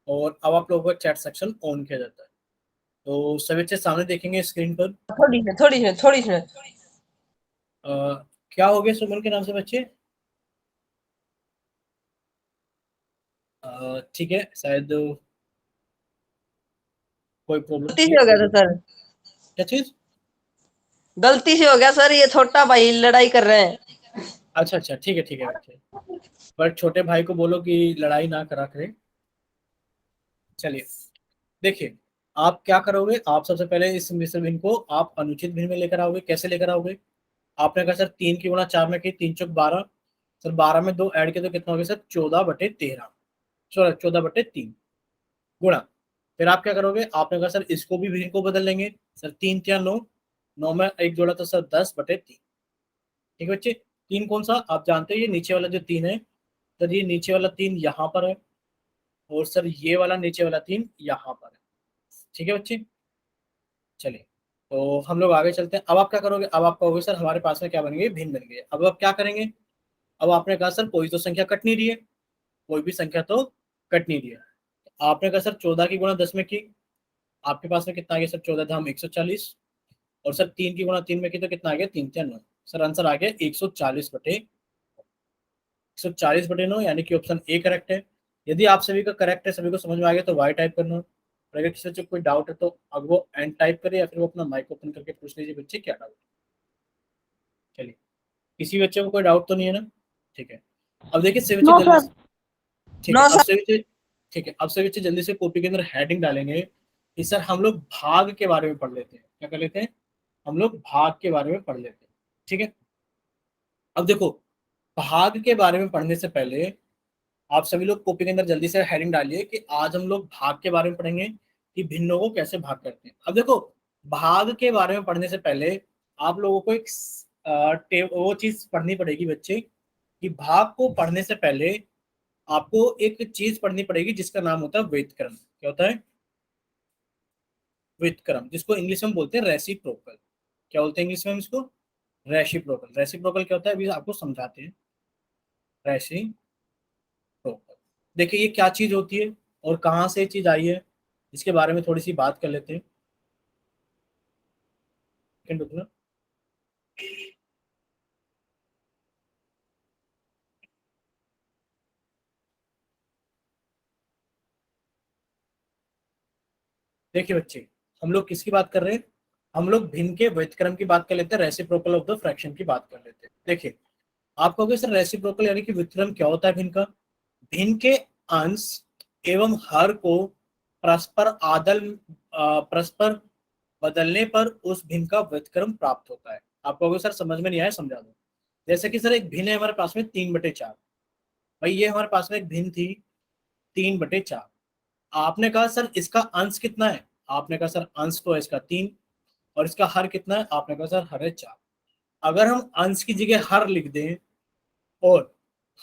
और अब आप लोगों का चैट सेक्शन ऑन किया जाता है। तो सभी बच्चे सामने देखेंगे स्क्रीन पर। थोड़ी सी क्या हो गया सुमन के नाम से बच्चे? ठीक है, शायद कोई प्रॉब्लम गलती थी। से हो गया था सर, क्या चीज? गलती से हो गया सर, ये छोटा भाई लड़ाई कर रहे हैं। अच्छा अच्छा, ठीक है ठीक है बच्चे, पर छोटे भाई को बोलो कि लड़ाई ना करा करे। चलिए देखिए, आप क्या करोगे, आप सबसे पहले इस मिश्र भिन्न को आप अनुचित भिन्न में लेकर आओगे। कैसे लेकर आओगे? आपने कहा सर 3 की गुणा 4 में की, 3 चौक 12। सर 12 में 2 ऐड किया तो कितना हो गया सर? 14/13। 14/3 गुणा। फिर आप क्या करोगे? आपने कहा सर इसको भी भिन्न को बदल लेंगे। सर 3 × 9, 9 में 1 जोड़ा तो सर 10/3। ठीक है बच्चे, 3 कौन सा आप जानते हैं? ये नीचे वाला जो 3 है सर, ये नीचे वाला 3 यहाँ पर है, और सर ये वाला नीचे वाला 3 यहाँ पर है। ठीक है बच्चे, चलिए तो हम लोग आगे चलते हैं। अब आप क्या करोगे? अब आप कहोगे सर हमारे पास में क्या बन गई? भिन्न बन गई। अब आप क्या करेंगे? अब आपने कहा सर कोई तो संख्या कट नहीं रही है, कोई भी संख्या तो कट नहीं रही है। आपने कहा सर 14 की गुणा 10 में की, आपके पास में कितना आ गया सर? 14 धाम 140। और सर 3 की गुणा 3 में की तो कितना आ गया? 3×3 = 9। सर आंसर आ गया 140/9, यानी कि ऑप्शन ए करेक्ट है। यदि आप सभी का करेक्ट है, सभी को समझ में आ गया तो वाई टाइप करना। और अगर किसी बच्चे को कोई डाउट है तो अब वो एन टाइप करे, या फिर वो अपना माइक ओपन करके पूछ लीजिए बच्चे क्या डाउट। चलिए, किसी बच्चे को कोई डाउट तो नहीं है ना? ठीक है, अब देखिए सभी बच्चे नो जल्दी सर। से, ठीक है नो अब सर। सभी बच्चे, ठीक है अब सभी बच्चे जल्दी से कॉपी के अंदर हेडिंग डालेंगे कि सर हम लोग भाग के बारे में पढ़ लेते हैं। क्या कर लेते हैं? हम लोग भाग के बारे में पढ़ लेते हैं। ठीक है, अब देखो, भाग के बारे में पढ़ने से पहले आप सभी लोग कॉपी के अंदर जल्दी से हेडिंग डालिए कि आज हम लोग भाग के बारे में पढ़ेंगे कि भिन्नों को कैसे भाग करते हैं। अब देखो, भाग के बारे में पढ़ने से पहले आप लोगों को एक वो चीज पढ़नी पड़ेगी बच्चे, कि भाग को पढ़ने से पहले आपको एक चीज पढ़नी पड़ेगी जिसका नाम होता है व्युत्क्रम। क्या होता है? व्युत्क्रम, जिसको इंग्लिश में बोलते हैं रेसिप्रोकल। क्या बोलते हैं इंग्लिश में हम इसको? रेसिप्रोकल। रेसिप्रोकल क्या होता है अभी आपको समझाते हैं। रेसिप्रोकल, देखिए ये क्या चीज होती है और कहाँ से ये चीज आई है, इसके बारे में थोड़ी सी बात कर लेते हैं। सेकंड रुकना। देखिए बच्चे, हम लोग किसकी बात कर रहे हैं? हम लोग भिन्न के व्युत्क्रम की बात कर लेते हैं, रेसिप्रोकल ऑफ द फ्रैक्शन की बात कर लेते हैं। देखिए, आप कहोगे सर रेसिप्रोकल यानी कि व्युत्क्रम क्या होता है भिन्न का? भिन्न के अंश एवं हर को परस्पर परस्पर बदलने पर उस भिन्न का व्युत्क्रम प्राप्त होता है। आप कहोगे सर समझ में नहीं आया, समझा दो। जैसे कि सर एक भिन्न है हमारे पास में 3/4। भाई ये हमारे पास में एक भिन्न थी 3/4। आपने कहा सर इसका अंश कितना है? आपने कहा सर अंश तो है इसका 3, और इसका हर कितना है? आपने कहा सर हर है 4। अगर हम अंश की जगह हर लिख दें और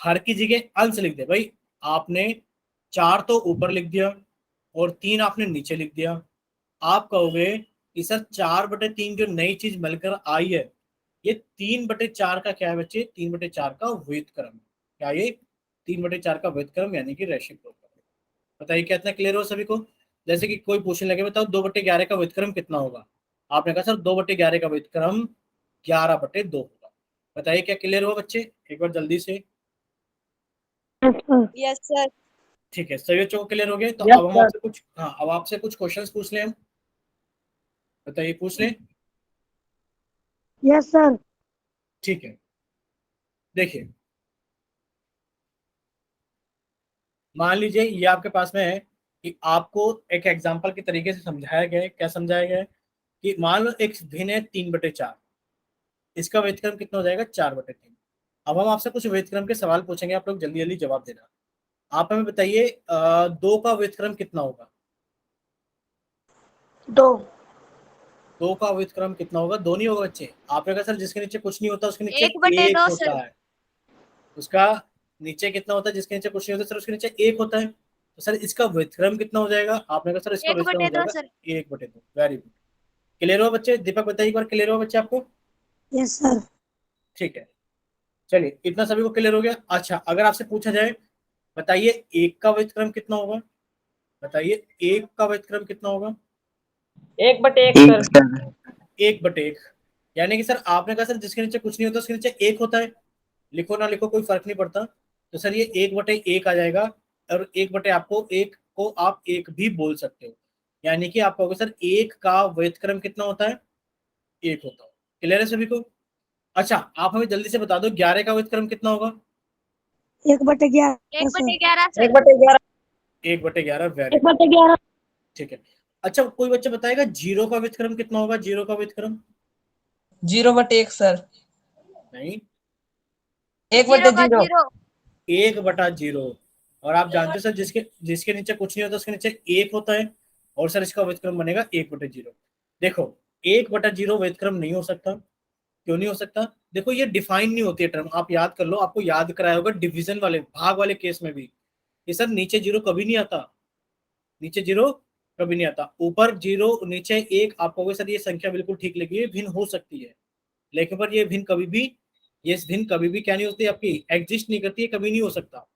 हर की जगह अंश लिख दें, भाई आपने 4 तो ऊपर लिख दिया और 3 आपने नीचे लिख दिया। आप कहोगे कि सर 4/3 जो नई चीज मिलकर आई है, ये 3/4 का क्या है बच्चे? 3/4 का व्युत्क्रम है। क्या ये? 3/4 का व्युत्क्रम यानी कि रेसिप्रोकल। बताइए क्या इतना क्लियर हो सभी को? जैसे कि कोई पूछने लगे बताओ 2/11 का व्युत्क्रम कितना होगा? आपने कहा सर 2/11 का व्युत्क्रम 11/2 होगा। बताइए क्या क्लियर हुआ बच्चे? एक बार जल्दी से। Yes sir. ठीक है, सभी बच्चों को क्लियर हो गया? तो यस अब हम सर। आपसे कुछ, हाँ अब आपसे कुछ क्वेश्चंस पूछ लें हम। बताइए, पूछ लें। Yes sir. ठीक है, देखिए मान लीजिए ये आपके पास में है कि आपको एक एग्जांपल के तरीके से समझाया गया है। क्या समझाया गया है? कि मान लो एक भिन्न है 3/4, इसका व्युत्क्रम कितना हो जाएगा? 4/3। अब हम आपसे कुछ व्युत्क्रम के सवाल पूछेंगे, आप लोग जल्दी जल्दी जवाब देना। आप हमें बताइए 2 का व्युत्क्रम कितना होगा? दो। 2 का व्युत्क्रम कितना होगा? 2 नहीं होगा बच्चे। आपने कहा सर जिसके नीचे कुछ नहीं होता उसके नीचे 1 1/2 होता सर। है। उसका नीचे कितना होता है जिसके नीचे कुछ नहीं होता? सर उसके नीचे 1 होता है। तो सर इसका व्युत्क्रम कितना हो जाएगा? आपने कहा सर इसका एक व्युत्क्रम बटे हो दो जाएगा सर। 1/2। वेरी गुड, क्लियर हो बच्चे? दीपक बताइए एक बार, क्लियर हो बच्चे आपको? Yes sir. ठीक है, चलिए इतना सभी को क्लियर हो गया। अच्छा, अगर आपसे पूछा जाए बताइए 1 का व्युत्क्रम कितना होगा? बताइए 1 का व्युत्क्रम कितना होगा? 1/1 एक सर। सर। 1/1, यानी कि सर आपने कहा सर जिसके नीचे कुछ नहीं होता उसके नीचे 1 होता है, लिखो ना लिखो कोई फर्क नहीं पड़ता। तो सर ये 1/1 आ जाएगा, और 1/, आपको एक को आप एक भी बोल सकते हो, यानी कि आप कहोगे सर एक का व्युत्क्रम कितना होता है, 1 होता है। क्लियर है सभी को? अच्छा आप हमें जल्दी से बता दो 11 का व्युत्क्रम कितना होगा? 1/11 1/11 सर। सर। 1/11। 1/11, very good, 1/11। ठीक है। अच्छा कोई बच्चा बताएगा जीरो का व्युत्क्रम कितना होगा, जीरो का व्युत्क्रम? 0/1 सर। नहीं, 1/0। 0 1/0। और आप जानते हो सर जिसके जिसके नीचे कुछ नहीं होता उसके नीचे 1 होता है, और सर इसका व्युत्क्रम बनेगा 1/0। देखो 1/0 व्युत्क्रम नहीं हो सकता, क्यों नहीं हो सकता? देखो ये डिफाइन नहीं होती है टर्म, आप याद कर लो, आपको याद कराया होगा डिवीजन वाले भाग वाले केस में भी, कि सर नीचे जीरो कभी नहीं आता, नीचे जीरो कभी नहीं आता, ऊपर जीरो नीचे 1, आप कहोगे सर ये संख्या बिल्कुल ठीक लगी है, भिन्न हो सकती है, लेकिन पर ये भिन्न कभी भी, ये भिन्न कभी भी क्या नहीं होती आपकी, एग्जिस्ट नहीं करती है, कभी नहीं हो सकता।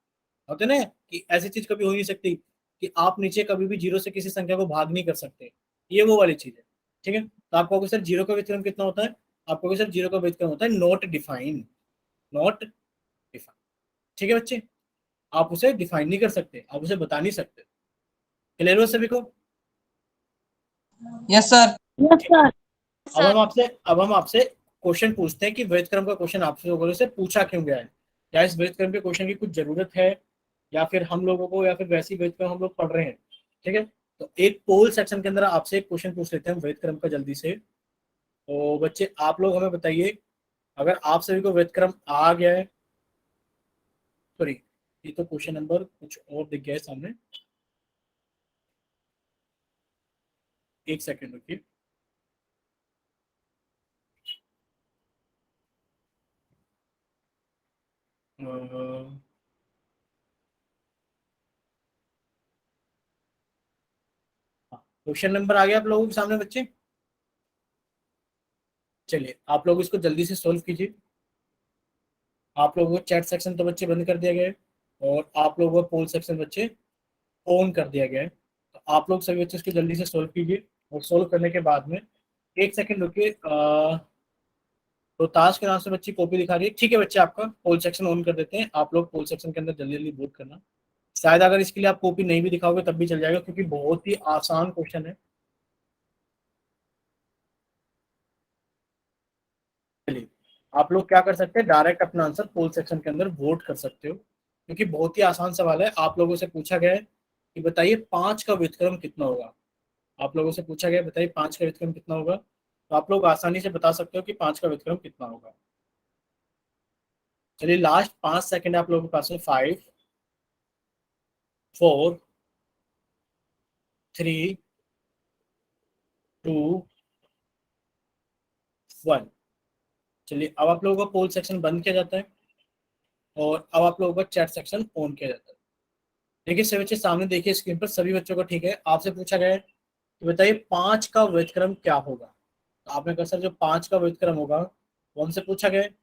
होते ना कि ऐसी चीज कभी हो नहीं सकती कि आप नीचे कभी भी जीरो से किसी संख्या को भाग नहीं कर सकते, ये वो वाली चीज है। ठीक है, तो आप कहोगे सर जीरो का व्युत्क्रम कितना होता है, आप कहोगे सर जीरो का व्युत्क्रम होता है नॉट डिफाइन, नॉट डिफाइन। ठीक है बच्चे, आप उसे डिफाइन नहीं कर सकते, आप उसे बता नहीं सकते। क्लियर हो सभी को? Yes sir. Yes sir. Sir. अब हम आपसे क्वेश्चन पूछते हैं कि व्युत्क्रम का क्वेश्चन आपसे लोगों से पूछा क्यों गया है, क्या इस व्युत्क्रम के क्वेश्चन की कुछ जरूरत है, या फिर हम लोगों को, या फिर वैसी व्युत्क्रम हम लोग पढ़ रहे हैं। ठीक है, तो एक पोल सेक्शन के अंदर आपसे एक क्वेश्चन पूछ लेते हैं व्युत्क्रम का जल्दी से। तो बच्चे आप लोग हमें बताइए, अगर आप सभी को व्युत्क्रम आ गया है, सॉरी ये तो क्वेश्चन नंबर कुछ और दिख गया है सामने, एक सेकेंड रुकिए। क्वेश्चन नंबर आ गया आप लोगों के सामने बच्चे? चलिए आप लोग इसको जल्दी से सोल्व कीजिए। आप लोगों को चैट सेक्शन तो बच्चे बंद कर दिया गया है, और आप लोगों को पोल सेक्शन बच्चे ऑन कर दिया गया है। तो आप लोग सभी बच्चे इसको जल्दी से सोल्व कीजिए, और सोल्व करने के बाद में एक सेकंड रुकिए। रोहताश के नाम से बच्ची कॉपी दिखा रही है, ठीक है बच्चे आपका पोल सेक्शन ऑन कर देते हैं, आप लोग पोल सेक्शन के अंदर जल्दी जल्दी वोट करना। शायद अगर इसके लिए आप कॉपी नहीं भी दिखाओगे तब भी चल जाएगा, क्योंकि बहुत ही आसान क्वेश्चन है। चलिए आप लोग क्या कर सकते हैं, डायरेक्ट अपना आंसर पोल सेक्शन के अंदर वोट कर सकते हो, क्योंकि बहुत ही आसान सवाल है। आप लोगों से पूछा गया है कि बताइए 5 का व्युत्क्रम कितना होगा, आप लोगों से पूछा गया बताइए 5 का व्युत्क्रम कितना होगा, तो आप लोग आसानी से बता सकते हो कि 5 का व्युत्क्रम कितना होगा। चलिए लास्ट 5 सेकंड आप लोगों के पास में, 5 4 3 2 1। चलिए अब आप लोगों का पोल सेक्शन बंद किया जाता है, और अब आप लोगों का चैट सेक्शन ऑन किया जाता है। देखिए सभी बच्चे सामने देखिए स्क्रीन पर, सभी बच्चों को ठीक है, आपसे पूछा गया है कि बताइए 5 का व्युत्क्रम क्या होगा। तो आपने कहा सर जो 5 का व्युत्क्रम होगा वो हमसे पूछा गया है।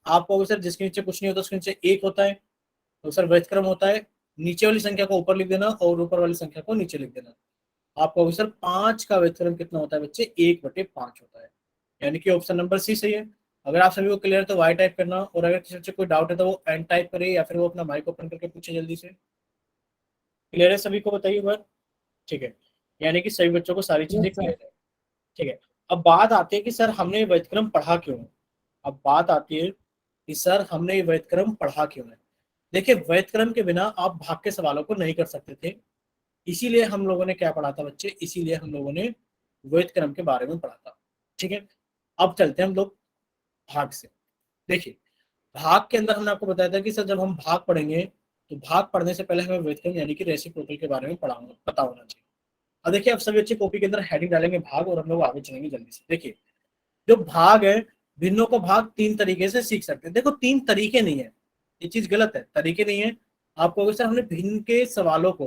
आप कहोगे सर जिसके नीचे कुछ नहीं होता उसके नीचे 1 होता है, तो सर व्युत्क्रम होता है नीचे वाली संख्या को ऊपर लिख देना और ऊपर वाली संख्या को नीचे लिख देना। आप कहोगे सर 5 का व्युत्क्रम कितना होता है बच्चे, 1/5 होता है, यानी कि ऑप्शन नंबर सी सही है। अगर आप सभी को क्लियर है तो वाई टाइप करना, और अगर किसी बच्चे कोई डाउट है तो वो एन टाइप करे, या फिर वो अपना माइक ओपन करके पूछे जल्दी से। क्लियर है सभी को, बताइए बार। ठीक है, यानी कि सभी बच्चों को सारी चीजें क्लियर है। ठीक है, अब बात आती है कि सर हमने ये व्युत्क्रम पढ़ा क्यों है। अब बात आती है कि सर हमने ये व्युत्क्रम पढ़ा क्यों है। देखिए व्युत्क्रम के बिना आप भाग के सवालों को नहीं कर सकते थे, इसीलिए हम लोगों ने क्या पढ़ा था बच्चे, इसीलिए हम लोगों ने व्युत्क्रम के बारे में पढ़ा था। ठीक है, अब चलते हैं हम लोग भाग से। देखिए भाग के अंदर हमने आपको बताया था कि सर जब हम भाग पढ़ेंगे तो भाग पढ़ने से पहले हमें व्युत्क्रम यानी कि रेसिप्रोकल के बारे में पता होना चाहिए। अब देखिए अब सभी अच्छे कॉपी के अंदर हेडिंग डालेंगे भाग, और हम लोग आगे चलेंगे जल्दी से। देखिए जो भाग है, भिन्नों को भाग 3 तरीके से सीख सकते हैं। देखो 3 तरीके नहीं है, ये चीज गलत है, तरीके नहीं है। आपको अगर सर हमने भिन्न के सवालों को,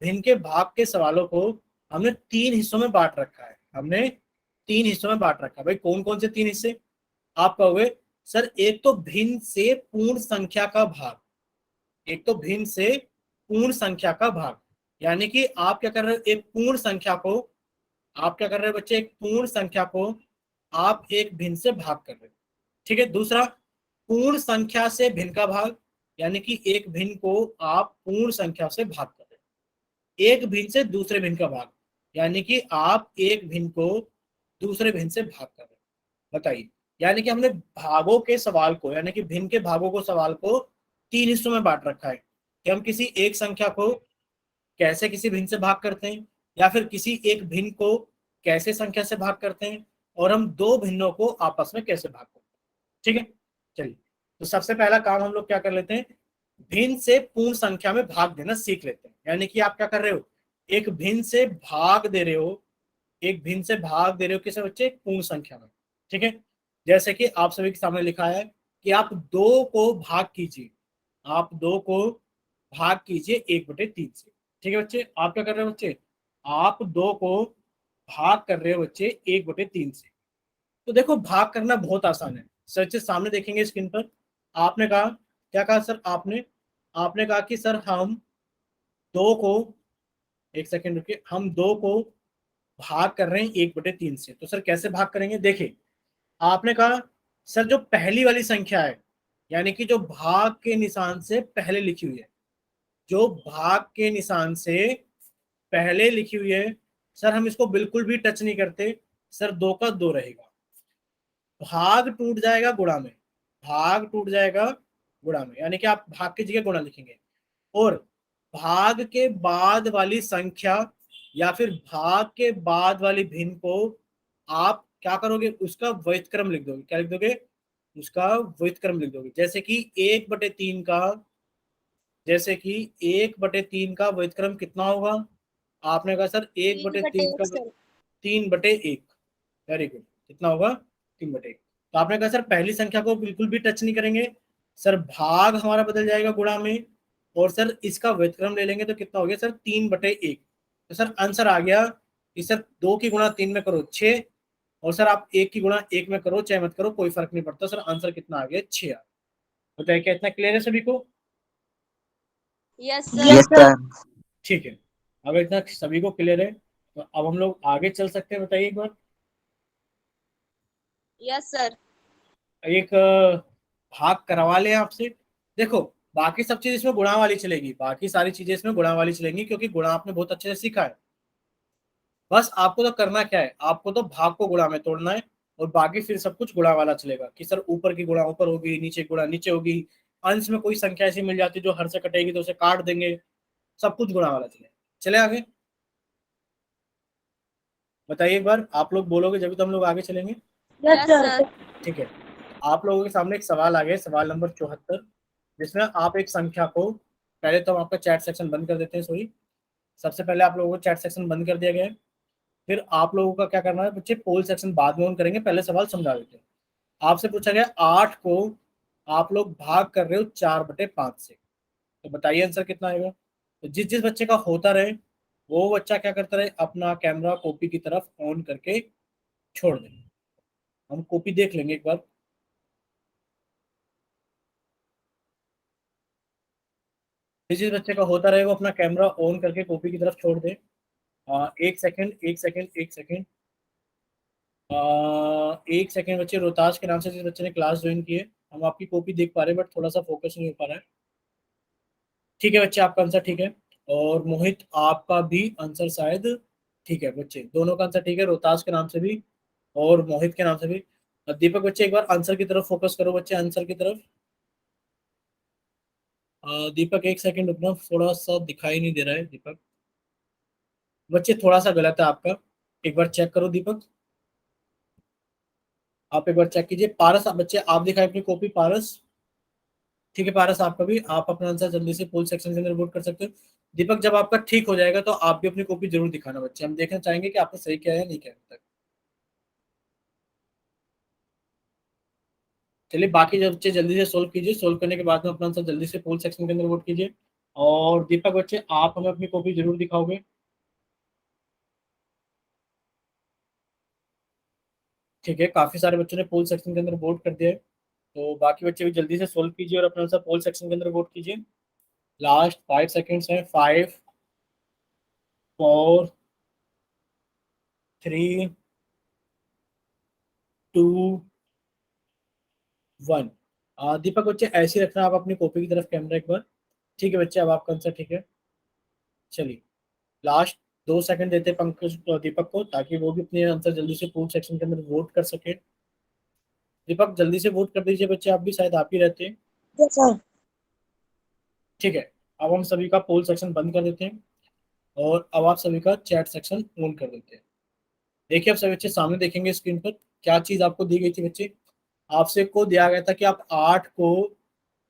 भिन्न के भाग के सवालों को हमने 3 हिस्सों में बांट रखा है, हमने 3 हिस्सों में बांट रखा है। भाई कौन कौन से 3 हिस्से? आप कहोगे सर एक तो भिन्न से पूर्ण संख्या का भाग, एक तो भिन्न से पूर्ण संख्या का भाग, यानी कि आप क्या कर रहे हो, एक पूर्ण संख्या को आप क्या कर रहे हो बच्चे, एक पूर्ण संख्या को आप एक भिन्न से भाग कर रहे हो। ठीक है। दूसरा, पूर्ण संख्या से भिन्न का भाग, यानी कि एक भिन्न को आप पूर्ण संख्या से भाग कर रहे हो। एक भिन्न से दूसरे भिन्न का भाग, यानी कि आप एक भिन्न को दूसरे भिन्न से भाग कर रहे हो। बताइए, यानी कि हमने भागों के सवाल को, यानी कि भिन्न के भागों को, सवाल को तीन हिस्सों में बांट रखा है कि हम किसी एक संख्या को कैसे किसी भिन्न से भाग करते हैं, या फिर किसी एक भिन्न को कैसे संख्या से भाग करते हैं, और हम दो भिन्नों को आपस में कैसे भाग करते हैं। ठीक है। चलिए, तो सबसे पहला काम हम लोग क्या कर लेते हैं, भिन्न से पूर्ण संख्या में भाग देना सीख लेते हैं। यानी कि आप क्या कर रहे हो, एक भिन्न से भाग दे रहे हो, एक भिन्न से भाग दे रहे हो किसे बच्चे, एक पूर्ण संख्या में। ठीक है। जैसे कि आप सभी के सामने लिखा है कि आप दो को भाग कीजिए, आप दो को भाग कीजिए 1/3 से। ठीक है बच्चे, आप क्या कर रहे हो बच्चे, आप दो को भाग कर रहे हो बच्चे 1/3 से। तो देखो, भाग करना बहुत आसान है। सर से सामने देखेंगे स्क्रीन पर, आपने कहा, क्या कहा सर आपने, आपने कहा कि सर हम दो को, एक सेकंड रुकिए, हम दो को भाग कर रहे हैं 1/3 से। तो सर कैसे भाग करेंगे, देखिए, आपने कहा सर जो पहली वाली संख्या है, यानी कि जो भाग के निशान से पहले लिखी हुई है, जो भाग के निशान से पहले लिखी हुई है, सर हम इसको बिल्कुल भी टच नहीं करते। सर दो का दो रहेगा, भाग टूट जाएगा गुणा में, भाग टूट जाएगा गुणा में, यानी कि आप भाग की जगह गुणा लिखेंगे। और भाग के बाद वाली संख्या या फिर भाग के बाद वाली भिन्न को आप क्या करोगे, उसका व्युत्क्रम लिख दोगे। क्या लिख दोगे, उसका व्युत्क्रम लिख दोगे। जैसे कि 1/3 का, जैसे कि 1/3 का व्युत्क्रम कितना होगा, आपने कहा सर 1/3 का 3/1। वेरी गुड, कितना होगा, 3/1। तो आपने कहा सर पहली संख्या को बिल्कुल भी टच नहीं करेंगे, सर भाग हमारा बदल जाएगा गुणा में, और सर इसका व्युत्क्रम ले लेंगे तो कितना हो गया सर, 3/1। तो सर आंसर आ गया कि सर 2 की गुणा 3 में करो 6, और सर आप 1 की गुणा 1 में करो चाहे मत करो, कोई फर्क नहीं पड़ता। सर आंसर कितना आ गया, 6 आ गया। बताइए, क्या इतना क्लियर है सभी को? Yes yes sir. सर। ठीक है। अगर इतना सभी को क्लियर है तो अब हम लोग आगे चल सकते हैं। बताइए एक बार, यस सर। एक भाग करवा लें आपसे। देखो, बाकी सब चीज इसमें गुणा वाली चलेगी, बाकी सारी चीजें इसमें गुणा वाली चलेंगी, क्योंकि गुणा आपने बहुत अच्छे से सीखा है। बस आपको तो करना क्या है, आपको तो भाग को गुणा में तोड़ना है, और बाकी फिर सब कुछ गुणा वाला चलेगा कि सर ऊपर की गुणा ऊपर होगी, नीचे गुणा नीचे होगी, अंश में कोई संख्या ऐसी मिल जाती है जो हर से कटेगी तो उसे काट देंगे, सब कुछ गुणा वाला चलेगा। चले आगे, बताइए एक बार, आप लोग बोलोगे जब तो हम लोग आगे चलेंगे। Yes sir. ठीक है। आप लोगों के सामने एक सवाल आ गया, सवाल नंबर 74, जिसमें आप एक संख्या को, पहले तो हम आपका चैट सेक्शन बंद कर देते हैं, सॉरी, सबसे पहले आप लोगों को चैट सेक्शन बंद कर दिया गया है। फिर आप लोगों का क्या करना है बच्चे, पोल सेक्शन बाद में ऑन करेंगे, पहले सवाल समझा देते हैं। आपसे पूछा गया 8 को आप लोग भाग कर रहे हो 4/5 से, तो बताइए आंसर कितना आएगा। तो जिस जिस बच्चे का होता रहे वो बच्चा क्या करता रहे, अपना कैमरा कॉपी की तरफ ऑन करके छोड़ दे। हम कॉपी देख लेंगे एक बार। जिस जिस बच्चे का होता रहे वो अपना कैमरा ऑन करके कॉपी की तरफ छोड़ दे। एक सेकंड, एक सेकंड, एक सेकंड, एक सेकंड बच्चे, रोहताश के नाम से जिस बच्चे ने क्लास ज्वाइन की है, हम आपकी कॉपी देख पा रहे हैं बट थोड़ा सा फोकस नहीं हो पा रहा है। ठीक है बच्चे, आपका आंसर ठीक है, और मोहित आपका भी आंसर शायद ठीक है। बच्चे दोनों का आंसर ठीक है, रोहताश के नाम से भी और मोहित के नाम से भी। दीपक बच्चे एक बार आंसर की तरफ फोकस करो बच्चे, आंसर की तरफ। दीपक एक सेकंड रुकना, थोड़ा सा दिखाई नहीं दे रहा है दीपक। बच्चे थोड़ा सा गलत है आपका, एक बार चेक करो दीपक, आप एक बार चेक कीजिए। पारस, बच्चे आप दिखाए अपनी कॉपी, पारस। ठीक है पारस, आपका भी, आप अपना आंसर जल्दी से पोल सेक्शन के अंदर वोट कर सकते हो। दीपक जब आपका ठीक हो जाएगा तो आप भी अपनी कॉपी जरूर दिखाना बच्चे, हम देखना चाहेंगे कि आपने सही किया है या नहीं किया अभी तक। चलिए, बाकी जो बच्चे जल्दी से सोल्व कीजिए, सोल्व करने के बाद में अपना आंसर जल्दी से पोल सेक्शन के अंदर वोट कीजिए। और दीपक बच्चे आप हमें अपनी कॉपी जरूर दिखाओगे। ठीक है, काफी सारे बच्चों ने पोल सेक्शन के अंदर वोट कर दिया है, तो बाकी बच्चे भी जल्दी से सोल्व कीजिए और अपना आंसर पोल सेक्शन के अंदर वोट कीजिए। लास्ट 5 सेकेंड्स हैं, 5, 4, 3 2 1। दीपक बच्चे ऐसे ही रखना आप अपनी कॉपी की तरफ कैमरा एक बार। ठीक है बच्चे, अब आपका आंसर ठीक है। चलिए लास्ट 2 सेकंड देते हैं पंकज दीपक को, ताकि वो भी अपने आंसर जल्दी से पूर्ण सेक्शन के अंदर वोट कर सके। दीपक जल्दी से वोट कर दीजिए बच्चे, आप भी शायद आप ही रहते हैं। Yes sir. ठीक है, अब हम सभी का पोल सेक्शन बंद कर देते हैं और अब आप सभी का चैट सेक्शन ऑन कर देते हैं। देखिए अब सभी बच्चे सामने देखेंगे स्क्रीन पर क्या चीज आपको दी गई थी बच्चे। आपसे को दिया गया था कि आप 8 को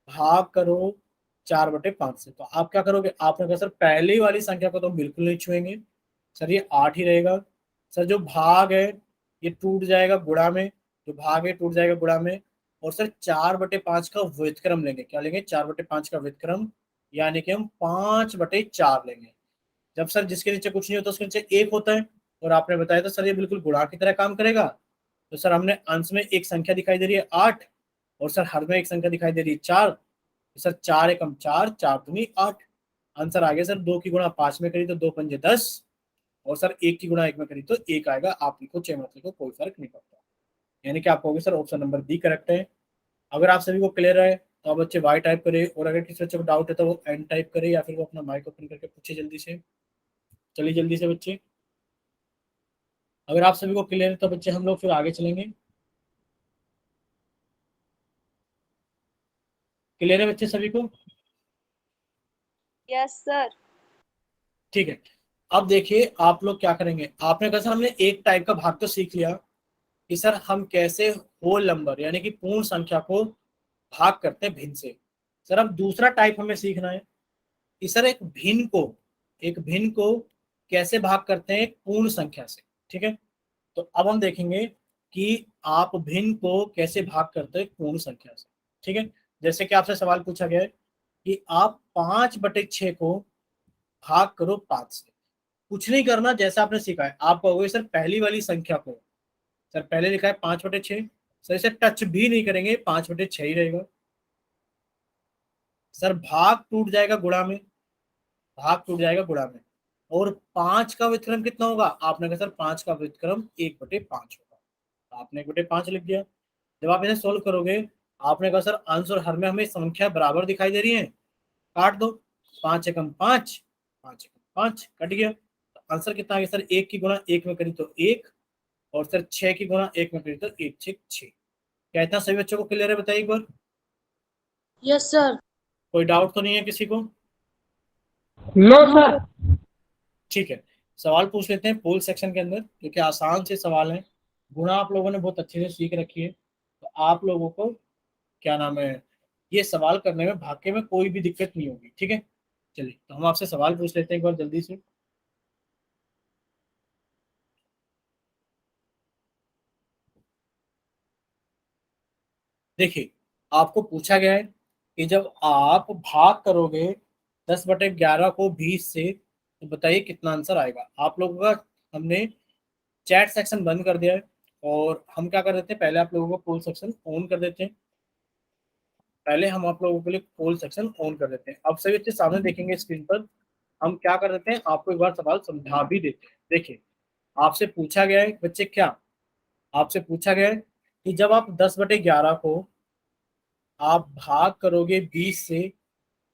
भाग करो 4/5 से। तो आप क्या करोगे, आपने कहा सर पहली वाली संख्या को तो हम बिल्कुल नहीं छुएंगे, सर ये 8 ही रहेगा। सर जो भाग है ये टूट जाएगा गुणा में, जो भाग है टूट जाएगा गुणा में। और सर 4/5 का व्युत्क्रम लेंगे, क्या लेंगे, 4/5 का व्युत्क्रम, यानी कि हम 5/4 लेंगे। जब सर जिसके नीचे कुछ नहीं होता उसके नीचे एक होता है, और आपने बताया था सर ये बिल्कुल गुणा की तरह काम करेगा। तो सर हमने अंश में एक संख्या दिखाई दे रही है 8, और सर हर में एक संख्या दिखाई दे रही है 4। तो सर 4 एकम 4, 4 दूनी 8। आंसर आ गया सर, 2 की गुणा 5 में करी तो 2 पंजे 10, और सर 1 की गुणा 1 में करी तो 1 आएगा। आप लिखो चाहे मत लिखो कोई फर्क नहीं पड़ता। यानी कि आप कहोगे sir option number B correct है। अगर आप सभी को क्लियर है तो आप बच्चे वाई टाइप करें, और अगर किसी बच्चे को डाउट है तो वो एन टाइप करे, या फिर वो अपना माइक ओपन करके पूछे जल्दी से। चलिए जल्दी से बच्चे, अगर आप सभी को क्लियर है तो बच्चे हम लोग फिर आगे चलेंगे। क्लियर है बच्चे सभी को? Yes sir. ठीक है, अब देखिए आप लोग क्या करेंगे। आपने कहा सर हमने एक टाइप का भाग तो सीख लिया कि सर हम कैसे होल नंबर यानी कि पूर्ण संख्या को भाग करते हैं भिन्न से। सर अब दूसरा टाइप हमें सीखना है कि सर एक भिन्न को कैसे भाग करते हैं एक पूर्ण संख्या से। ठीक है, तो अब हम देखेंगे कि आप भिन्न को कैसे भाग करते हैं पूर्ण संख्या से। ठीक है, जैसे कि आपसे सवाल पूछा गया है कि आप 5/6 को भाग करो 5 से। कुछ नहीं करना, जैसा आपने सीखा है आप कहोगे सर पहली वाली संख्या को, सर पहले लिखा है 5/6, सर इसे टच भी नहीं करेंगे, 5/6 ही रहेगा। सर भाग टूट जाएगा गुणा में, भाग टूट जाएगा गुणा में। और 5 का व्युत्क्रम कितना होगा, आपने कहा सर 5 का व्युत्क्रम 1/5 होगा, आपने 1/5 लिख दिया। जब आप इसे सोल्व करोगे, आपने कहा सर अंश और हर में हमें संख्या बराबर दिखाई दे रही है, काट दो। 5 एकम 5, 5 एकम 5 कट गया। तो आंसर कितना आ गया सर, 1 की गुणा 1 में करी तो 1, और सर 6 की गुणा 1 में करी तो 1 6 6। क्या इतना सभी बच्चों को क्लियर है, बताइए एक बार। Yes sir. कोई डाउट तो नहीं है किसी को? No sir. ठीक है, सवाल पूछ लेते हैं पोल सेक्शन के अंदर, क्योंकि आसान से सवाल है। गुणा आप लोगों ने बहुत अच्छे से सीख रखी है, तो आप लोगों को क्या नाम है ये सवाल करने में भाग्य में कोई भी दिक्कत नहीं होगी। ठीक है, चलिए तो हम आपसे सवाल पूछ लेते हैं एक बार जल्दी से। देखिए आपको पूछा गया है कि जब आप भाग करोगे 10/11 को 20 से, तो बताइए कितना आंसर आएगा। आप लोगों का हमने चैट सेक्शन बंद कर दिया है, और हम क्या कर देते हैं, पहले आप लोगों को पोल सेक्शन ऑन कर देते हैं। पहले हम आप लोगों के लिए पोल सेक्शन ऑन कर देते हैं। अब सभी बच्चे सामने देखेंगे स्क्रीन पर, हम क्या कर देते हैं, आपको एक बार सवाल समझा भी देते हैं। देखिए आपसे पूछा गया है बच्चे, क्या आपसे पूछा गया है कि जब आप 10/11 को आप भाग करोगे 20 से,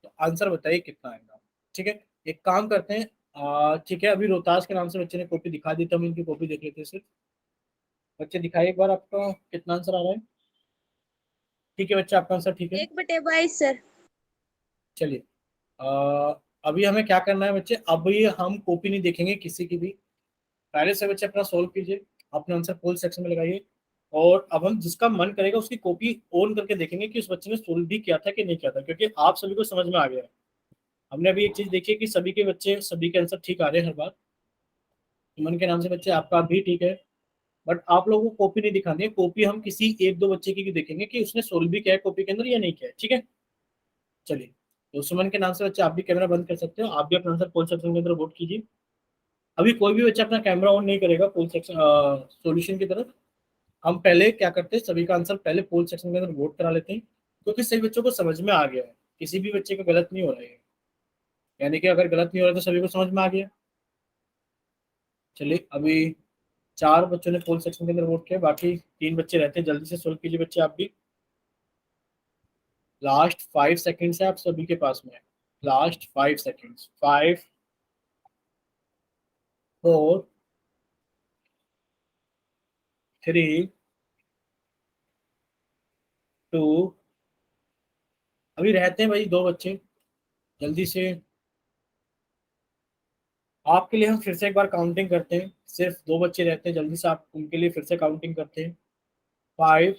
तो आंसर बताइए कितना आएगा। ठीक है, एक काम करते हैं, ठीक है अभी रोहतास के नाम से बच्चे ने कॉपी दिखा दी, तो हम इनकी कॉपी देख लेते हैं सिर्फ। बच्चे दिखाइए एक बार आपका कितना आंसर आ रहा है। ठीक है बच्चा, आपका आंसर ठीक है। 1/22 सर। चलिए अभी हमें क्या करना है बच्चे, अभी हम कॉपी नहीं देखेंगे किसी की भी। पहले से बच्चे अपना सोल्व कीजिए, अपने आंसर पोल सेक्शन में लगाइए, और अब हम जिसका मन करेगा उसकी कॉपी ऑन करके देखेंगे कि उस बच्चे ने सोल्व भी किया था कि नहीं किया था, क्योंकि आप सभी को समझ में आ गया है। हमने अभी एक चीज देखी है कि सभी के बच्चे सभी के आंसर ठीक आ रहे हैं हर बार। मन के नाम से बच्चे आपका भी ठीक है, बट आप लोगों को कॉपी नहीं दिखानी है। कॉपी हम किसी एक दो बच्चे की भी देखेंगे कि उसने सोल्व भी किया है कॉपी के अंदर या नहीं किया है। ठीक है, चलिए तो सुमन के नाम से बच्चे आप भी कैमरा बंद कर सकते हो, आप भी अपना आंसर पोल सेक्शन के अंदर वोट कीजिए। अभी कोई भी बच्चा अपना कैमरा ऑन नहीं करेगा पोल सेक्शन सॉल्यूशन की तरफ। हम पहले क्या करते हैं, सभी का आंसर पहले पोल सेक्शन के अंदर वोट करा लेते हैं, क्योंकि सभी बच्चों को समझ में आ गया है, किसी भी बच्चे का गलत नहीं हो रहा है। यानी कि अगर गलत नहीं हो रहा है तो सभी को समझ में आ गया। चलिए अभी 4 बच्चों ने पोल सेक्शन के अंदर वोट किया, बाकी 3 बच्चे रहते हैं। जल्दी से सोल्व कीजिए बच्चे आप भी। लास्ट 5 सेकेंड्स है आप सभी के पास में। Last 5 seconds. 5 4 3 2। अभी रहते हैं भाई 2 बच्चे, जल्दी से। आपके लिए हम फिर से एक बार काउंटिंग करते हैं। सिर्फ 2 बच्चे रहते हैं, जल्दी से आप उनके लिए फिर से काउंटिंग करते हैं। 5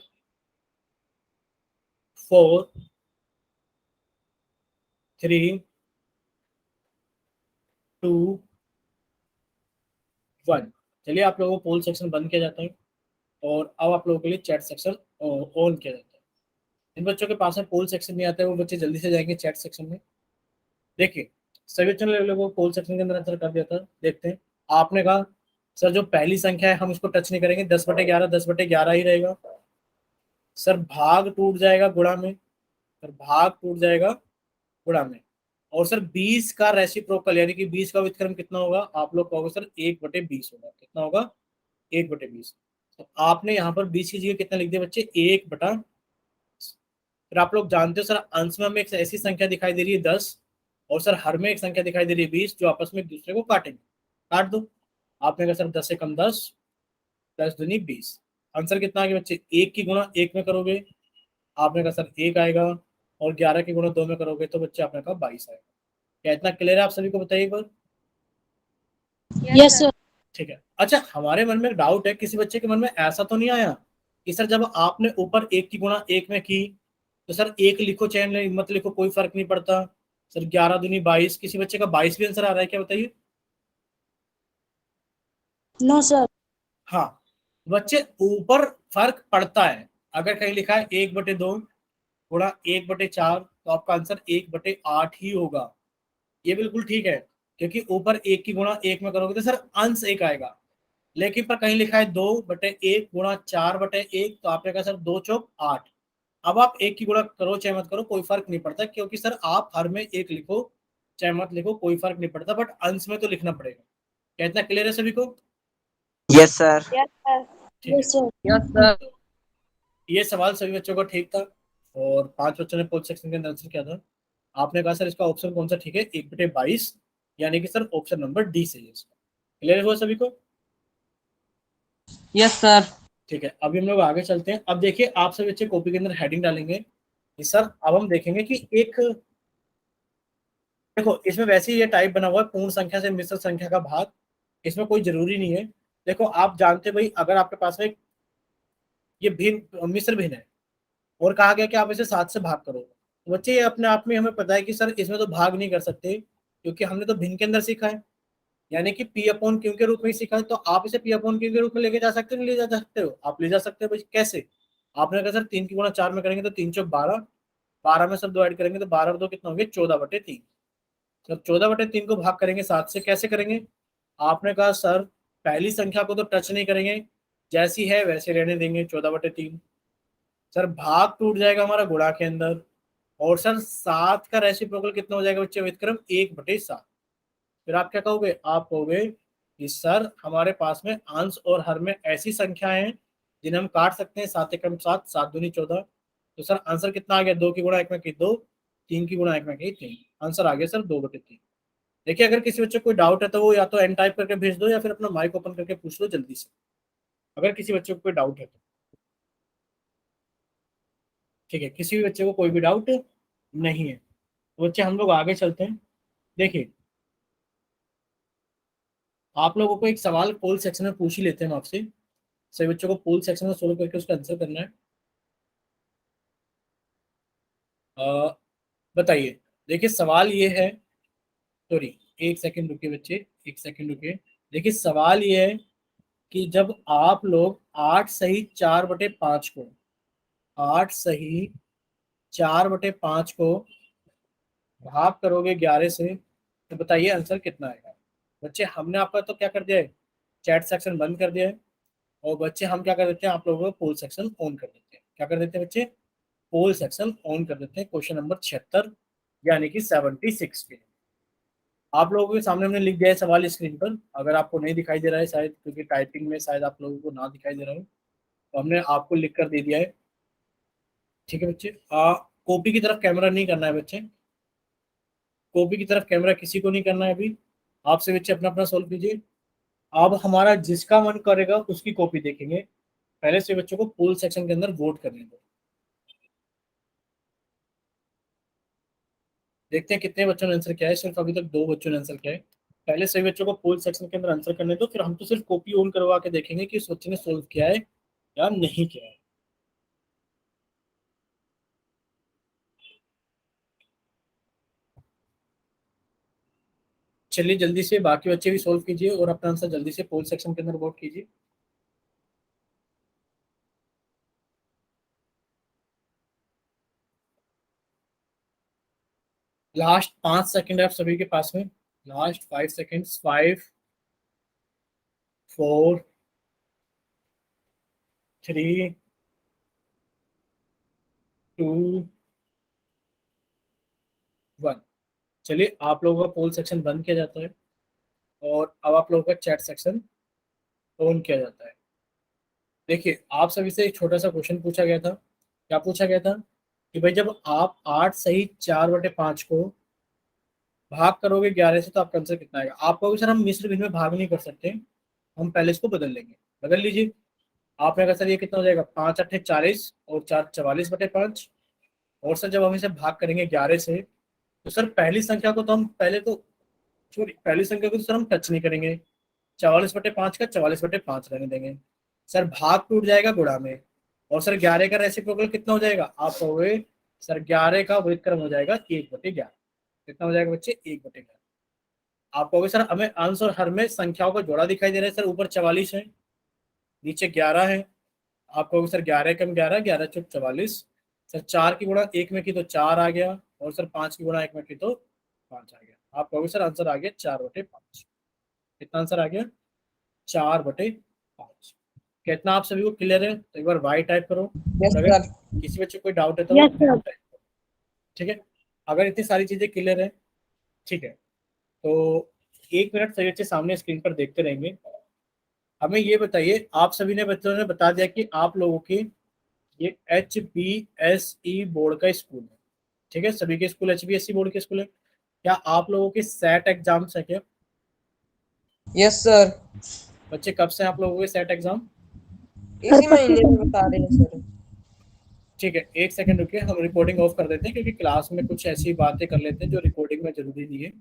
4 3 2 1। चलिए आप लोगों को पोल सेक्शन बंद किया जाता है और अब आप लोगों के लिए चैट सेक्शन ऑन किया जाता है। जिन बच्चों के पास में पोल सेक्शन नहीं आता है वो बच्चे जल्दी से जाएंगे चैट सेक्शन में। देखिए सभी बच्चों ने लोगों को पोल सेक्शन के अंदर आंसर कर दिया था। देखते हैं। आपने कहा सर जो पहली संख्या है हम उसको टच नहीं करेंगे, 10/11 10/11 ही रहेगा। सर भाग टूट जाएगा गुणा में, सर भाग टूट जाएगा गुणा में। और सर 20 का रेसिप्रोकल यानी कि 20 का व्युत्क्रम कितना होगा, आप लोग कहोगे सर 1/20 होगा। कितना होगा? 1/20। तो आपने यहाँ पर 20 की जगह कितना लिख दिया बच्चे? 1/। फिर आप लोग जानते हो सर अंश में हमें एक ऐसी संख्या दिखाई दे रही है 10, और सर हर में एक संख्या दिखाई दे रही है 20, जो आपस में एक दूसरे को काटेंगे। काट दो। आपने कहा सर 10 से कम 10, 10 दूनी 20। आंसर कितना आ गया बच्चे? 1 की गुणा 1 में करोगे, आपने कहा सर 1 आएगा, और 11 की गुणा 2 में करोगे तो बच्चे आपने कहा 22 आएगा। क्या इतना क्लियर है आप सभी को? बताइए एक बार। Yes, sir. ठीक है। अच्छा हमारे मन में एक डाउट है, किसी बच्चे के मन में ऐसा तो नहीं आया कि सर जब आपने ऊपर 1 की गुणा 1 में की तो सर 1 लिखो चाहे मत लिखो कोई फर्क नहीं पड़ता, सर 11 दूनी 22। किसी बच्चे का 22 भी आंसर आ रहा है क्या? बताइए। No, sir. हाँ बच्चे ऊपर फर्क पड़ता है। अगर कहीं लिखा है 1/2 गुणा 1/4 तो आपका आंसर 1/8 ही होगा। ये बिल्कुल ठीक है, क्योंकि ऊपर 1 की गुणा 1 में करोगे तो सर अंश 1 आएगा। लेकिन पर कहीं लिखा है 2/1 गुणा 4/1 तो आपने कहा सर 2 चौक 8। अब आप 1 की गुणा करो चाहे मत करो कोई फर्क नहीं पड़ता, क्योंकि सर आप हर में 1 लिखो चाहे मत लिखो कोई फर्क नहीं पड़ता, बट अंश में तो लिखना पड़ेगा। क्या इतना क्लियर है सभी को? Yes sir. Yes, sir. ठीक Yes, sir. Yes sir. है। ये सवाल सभी बच्चों का ठीक था, और 5 बच्चों ने पोल सेक्शन के अंदर आंसर किया था। आपने कहा सर इसका ऑप्शन कौन सा ठीक है? 1/22, यानी कि सर ऑप्शन नंबर डी सही है इसका। क्लियर हुआ सभी को? Yes sir. ठीक है। अभी हम लोग आगे चलते हैं। अब देखिए आप सभी बच्चे कॉपी के अंदर हेडिंग डालेंगे कि सर अब हम देखेंगे कि एक, देखो इसमें वैसे ही ये टाइप बना हुआ है पूर्ण संख्या से मिश्र संख्या का भाग, इसमें कोई जरूरी नहीं है। देखो आप जानते हो भाई, अगर आपके पास में ये भिन्न मिश्र भिन्न है और कहा गया कि आप इसे 7 से भाग करो, तो बच्चे ये अपने आप में हमें पता है कि सर इसमें तो भाग नहीं कर सकते, क्योंकि हमने तो भिन्न के अंदर सीखा है, यानी कि पी अपॉन क्यू के रूप में ही सीखा है। तो आप इसे पी अपॉन क्यू के रूप में लेके जा सकते हो, नहीं ले जा सकते हो? आप ले जा सकते हो भाई। कैसे? आपने कहा सर 3 की गुणा 4 में करेंगे तो 3 चौक 12, 12 में सब डिवाइड करेंगे तो 12/2 कितना होंगे? 14/3। सर 14/3 को भाग करेंगे 7 से, कैसे करेंगे? आपने कहा सर पहली संख्या को तो टच नहीं करेंगे, जैसी है वैसे रहने देंगे 14/3। सर भाग टूट जाएगा हमारा गुणा के अंदर, और सर 7 का रेसिप्रोकल कितना हो जाएगा बच्चे? व्युत्क्रम 1/7। फिर आप क्या कहोगे? आप कहोगे कि सर हमारे पास में अंश और हर में ऐसी संख्याएं हैं जिन्हें हम काट सकते हैं। 7 एकम 7, 7 दूनी 14। तो सर आंसर कितना आ गया? 2 की गुणा 1 में की 2, 3 की गुणा 1 में की 3। आंसर आ गया सर 2/3। देखिए अगर किसी बच्चे को कोई डाउट है तो वो या तो एन टाइप करके भेज दो या फिर अपना माइक ओपन करके पूछ लो जल्दी से, अगर किसी बच्चे को कोई डाउट है तो। ठीक है, किसी भी बच्चे को कोई भी डाउट नहीं है तो बच्चे हम लोग आगे चलते हैं। देखिए आप लोगों को एक सवाल पोल सेक्शन में पूछ ही लेते हैं हम आपसे। सभी बच्चों को पोल सेक्शन में सोल्व करके उसका आंसर करना है। बताइए। देखिए सवाल ये है, सॉरी एक सेकंड रुकिए बच्चे, एक सेकंड रुकिए। देखिए सवाल ये है कि जब आप लोग 8 सही 4/5 को, 8 सही 4/5 को भाग करोगे 11 से, तो बताइए आंसर कितना आएगा? बच्चे हमने आपका तो क्या कर दिया है, चैट सेक्शन बंद कर दिया है, और बच्चे हम क्या कर देते हैं, आप लोगों को पोल सेक्शन ऑन कर देते हैं। क्या कर देते हैं बच्चे? पोल सेक्शन ऑन कर देते हैं क्वेश्चन नंबर 76 यानी कि 76 के लिए। आप लोगों के सामने हमने लिख दिया है सवाल स्क्रीन पर, अगर आपको नहीं दिखाई दे रहा है शायद, क्योंकि टाइपिंग में शायद आप लोगों को ना दिखाई दे रहा हो, तो हमने आपको लिख कर दे दिया है। ठीक है बच्चे, कॉपी की तरफ कैमरा नहीं करना है बच्चे, कॉपी की तरफ कैमरा किसी को नहीं करना है अभी। आपसे बच्चे अपना अपना सॉल्व कीजिए। अब हमारा जिसका मन करेगा उसकी कॉपी देखेंगे, पहले से बच्चों को पोल सेक्शन के अंदर वोट करने दो। देखते हैं कितने बच्चों ने आंसर किया है। सिर्फ अभी तक 2 बच्चों ने आंसर किया है। पहले सभी बच्चों को पोल सेक्शन के अंदर आंसर करने दो, फिर हम तो सिर्फ कॉपी ऑन करवा के देखेंगे कि उस बच्चे ने सोल्व किया है या नहीं किया है। चलिए जल्दी से बाकी बच्चे भी सोल्व कीजिए और अपना आंसर जल्दी से पोल सेक्शन के अंदर वोट कीजिए। लास्ट 5 सेकंड है आप सभी के पास में, लास्ट 5 सेकंड्स। 5 4 3 2 1। चलिए आप लोगों का पोल सेक्शन बंद किया जाता है और अब आप लोगों का चैट सेक्शन ऑन किया जाता है। देखिए आप सभी से एक छोटा सा क्वेश्चन पूछा गया था। क्या पूछा गया था कि भाई जब आप 8 सही 4/5 को भाग करोगे 11 से तो आपका आंसर कितना आएगा। आप कहोगे सर हम मिश्र भिन्न में भाग नहीं कर सकते, हम पहले इसको बदल लेंगे। बदल लीजिए। आपने कहा सर ये कितना हो जाएगा, 5 8 40 और 4 44/5। और सर जब हम इसे भाग करेंगे 11 से तो सर पहली संख्या को तो हम पहले तो सॉरी पहली संख्या को तो सर हम टच नहीं करेंगे, 44/5 का 44/5 रहने देंगे। सर भाग टूट जाएगा गुणा में। और सर 11 का रेसिप्रोकल कितना हो जाएगा, आप कहोगे सर 11 का व्युत्क्रम हो जाएगा 1/11। कितना हो जाएगा बच्चे, 1/11। आप कहोगे सर हमें अंश और हर में संख्याओं का जोड़ा दिखाई दे रहा है, सर ऊपर 44 है नीचे 11 है। आप कहोगे सर 11 कम 11, 11 चौक 44। सर 4 की गुणा 1 में की तो 4 आ गया, और सर 5 की गुणा 1 में की तो 5 आ गया। आप कहोगे सर आंसर आ गया 4/5। कितना आंसर आ गया, 4/5। कितना आप सभी को क्लियर है, तो एक बार वाई टाइप करो। यस और अगर सर। किसी बच्चे को कोई डाउट है तो Yes, sir. टाइप करो। ठीक है, अगर इतनी सारी चीजें क्लियर है, ठीक है, तो 1 मिनट सही बच्चे सामने स्क्रीन पर देखते रहेंगे। हमें ये बताइए, आप सभी ने बच्चों ने बता दिया कि आप लोगों के ये HBSE बोर्ड का स्कूल है। ठीक है, सभी के स्कूल HBSE बोर्ड के स्कूल है। क्या आप लोगों के सेट एग्जाम्स है क्या यस सर। बच्चे, कब से आप लोगों के सेट एग्जाम? इसी महीने में बता रहे हैं सर। ठीक है, 1 सेकंड रुकिए, हम रिकॉर्डिंग ऑफ कर देते हैं क्योंकि क्लास में कुछ ऐसी बातें कर लेते हैं जो रिकॉर्डिंग में जरूरी नहीं है।